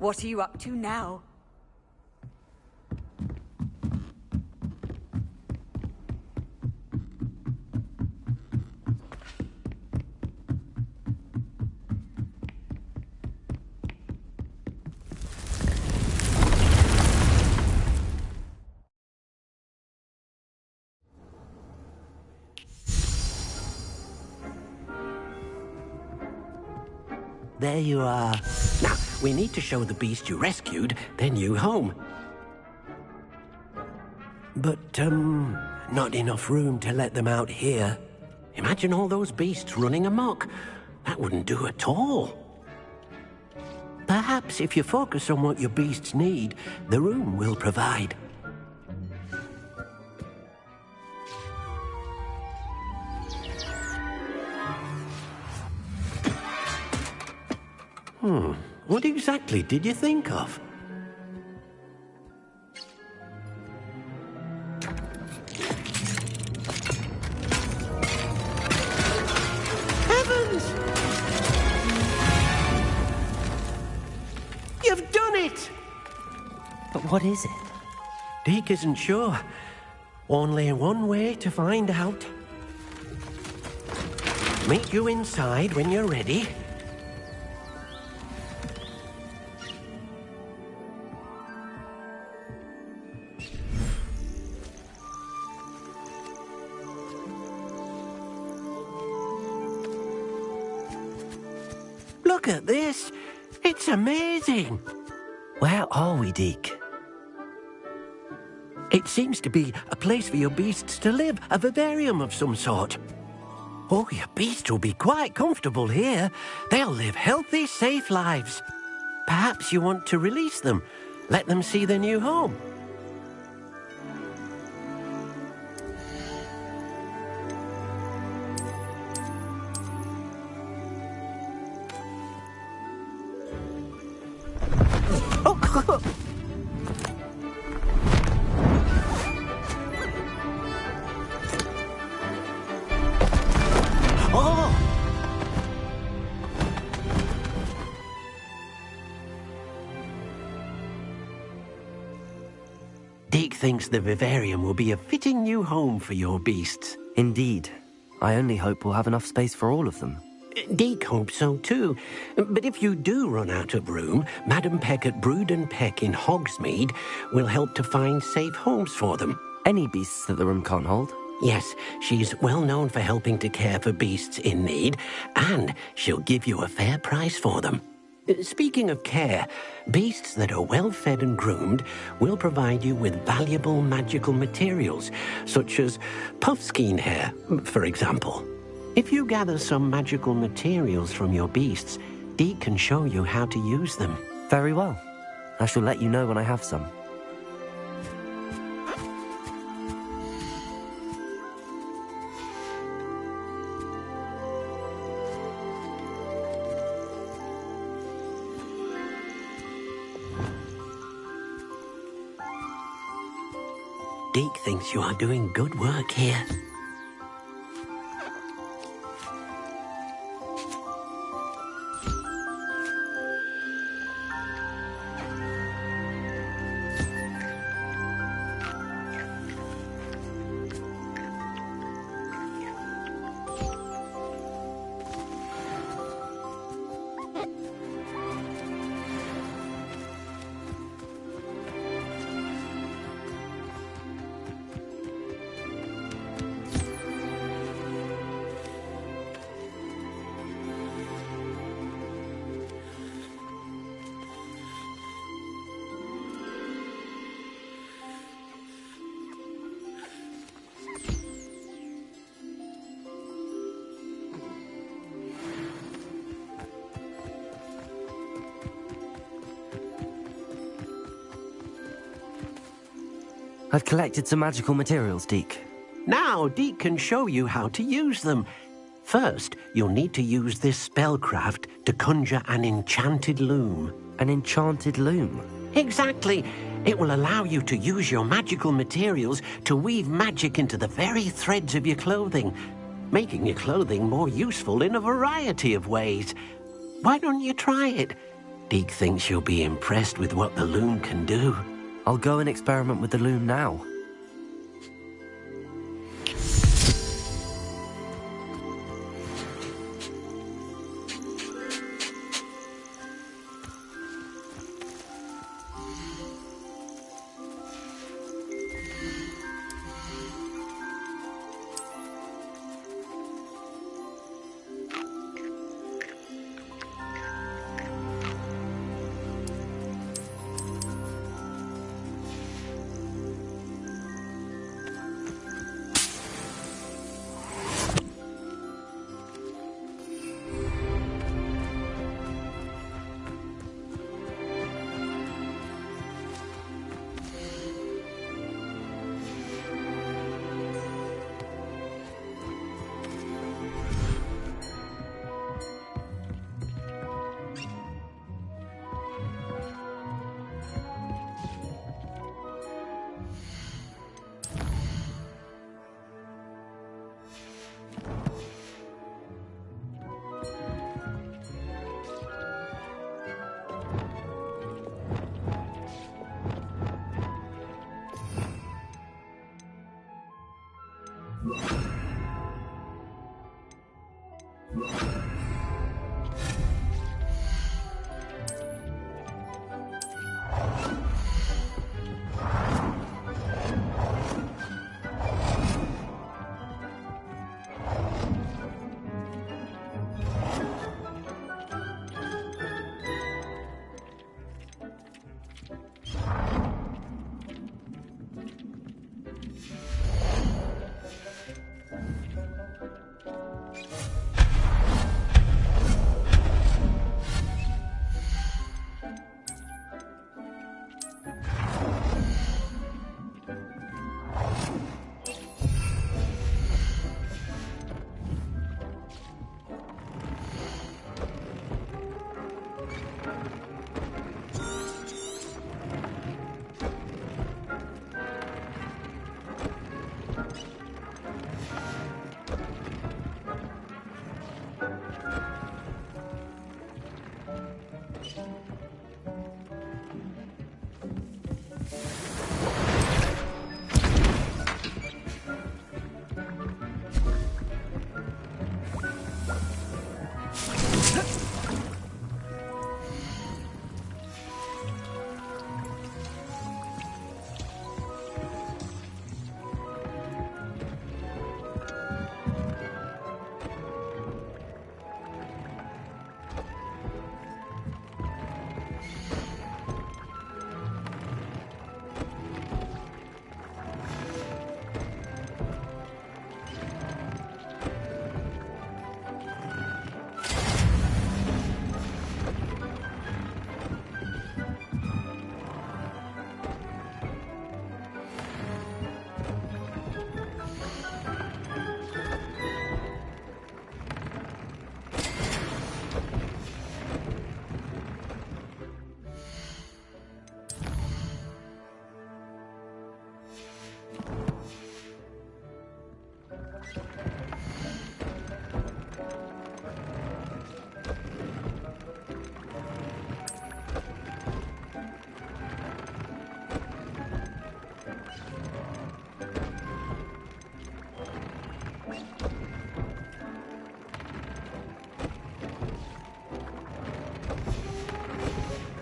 S20: What are you up to now?
S19: There you are. Now, we need to show the beast you rescued their new home. But, not enough room to let them out here. Imagine all those beasts running amok. That wouldn't do at all. Perhaps if you focus on what your beasts need, the room will provide. What exactly did you think of? Heavens! You've done it!
S18: But what is it?
S19: Deke isn't sure. Only one way to find out. Meet you inside when you're ready. Look at this. It's amazing.
S18: Where are we, Deke?
S19: It seems to be a place for your beasts to live, a vivarium of some sort. Oh, your beasts will be quite comfortable here. They'll live healthy, safe lives. Perhaps you want to release them, let them see their new home. Deke thinks the vivarium will be a fitting new home for your beasts.
S18: Indeed. I only hope we'll have enough space for all of them.
S19: Deke hopes so too. But if you do run out of room, Madam Peck at Brood and Peck in Hogsmeade will help to find safe homes for them.
S18: Any beasts that the room can't hold?
S19: Yes, she's well known for helping to care for beasts in need, and she'll give you a fair price for them. Speaking of care, beasts that are well fed and groomed will provide you with valuable magical materials, such as puffskein hair, for example. If you gather some magical materials from your beasts, Deke can show you how to use them.
S18: Very well. I shall let you know when I have some.
S19: Deke thinks you are doing good work here.
S18: I've collected some magical materials, Deke.
S19: Now Deke can show you how to use them. First, you'll need to use this spellcraft to conjure an enchanted loom.
S18: An enchanted loom?
S19: Exactly. It will allow you to use your magical materials to weave magic into the very threads of your clothing, making your clothing more useful in a variety of ways. Why don't you try it? Deke thinks you'll be impressed with what the loom can do.
S18: I'll go and experiment with the loom now.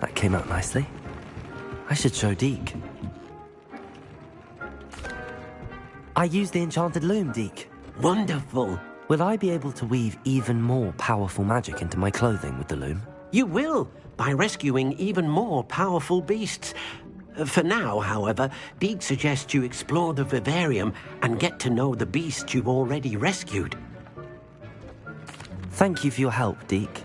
S18: That came out nicely. I should show Deke. I used the enchanted loom, Deke.
S19: Wonderful.
S18: Will I be able to weave even more powerful magic into my clothing with the loom?
S19: You will, by rescuing even more powerful beasts. For now, however, Deke suggests you explore the vivarium and get to know the beasts you've already rescued.
S18: Thank you for your help, Deke.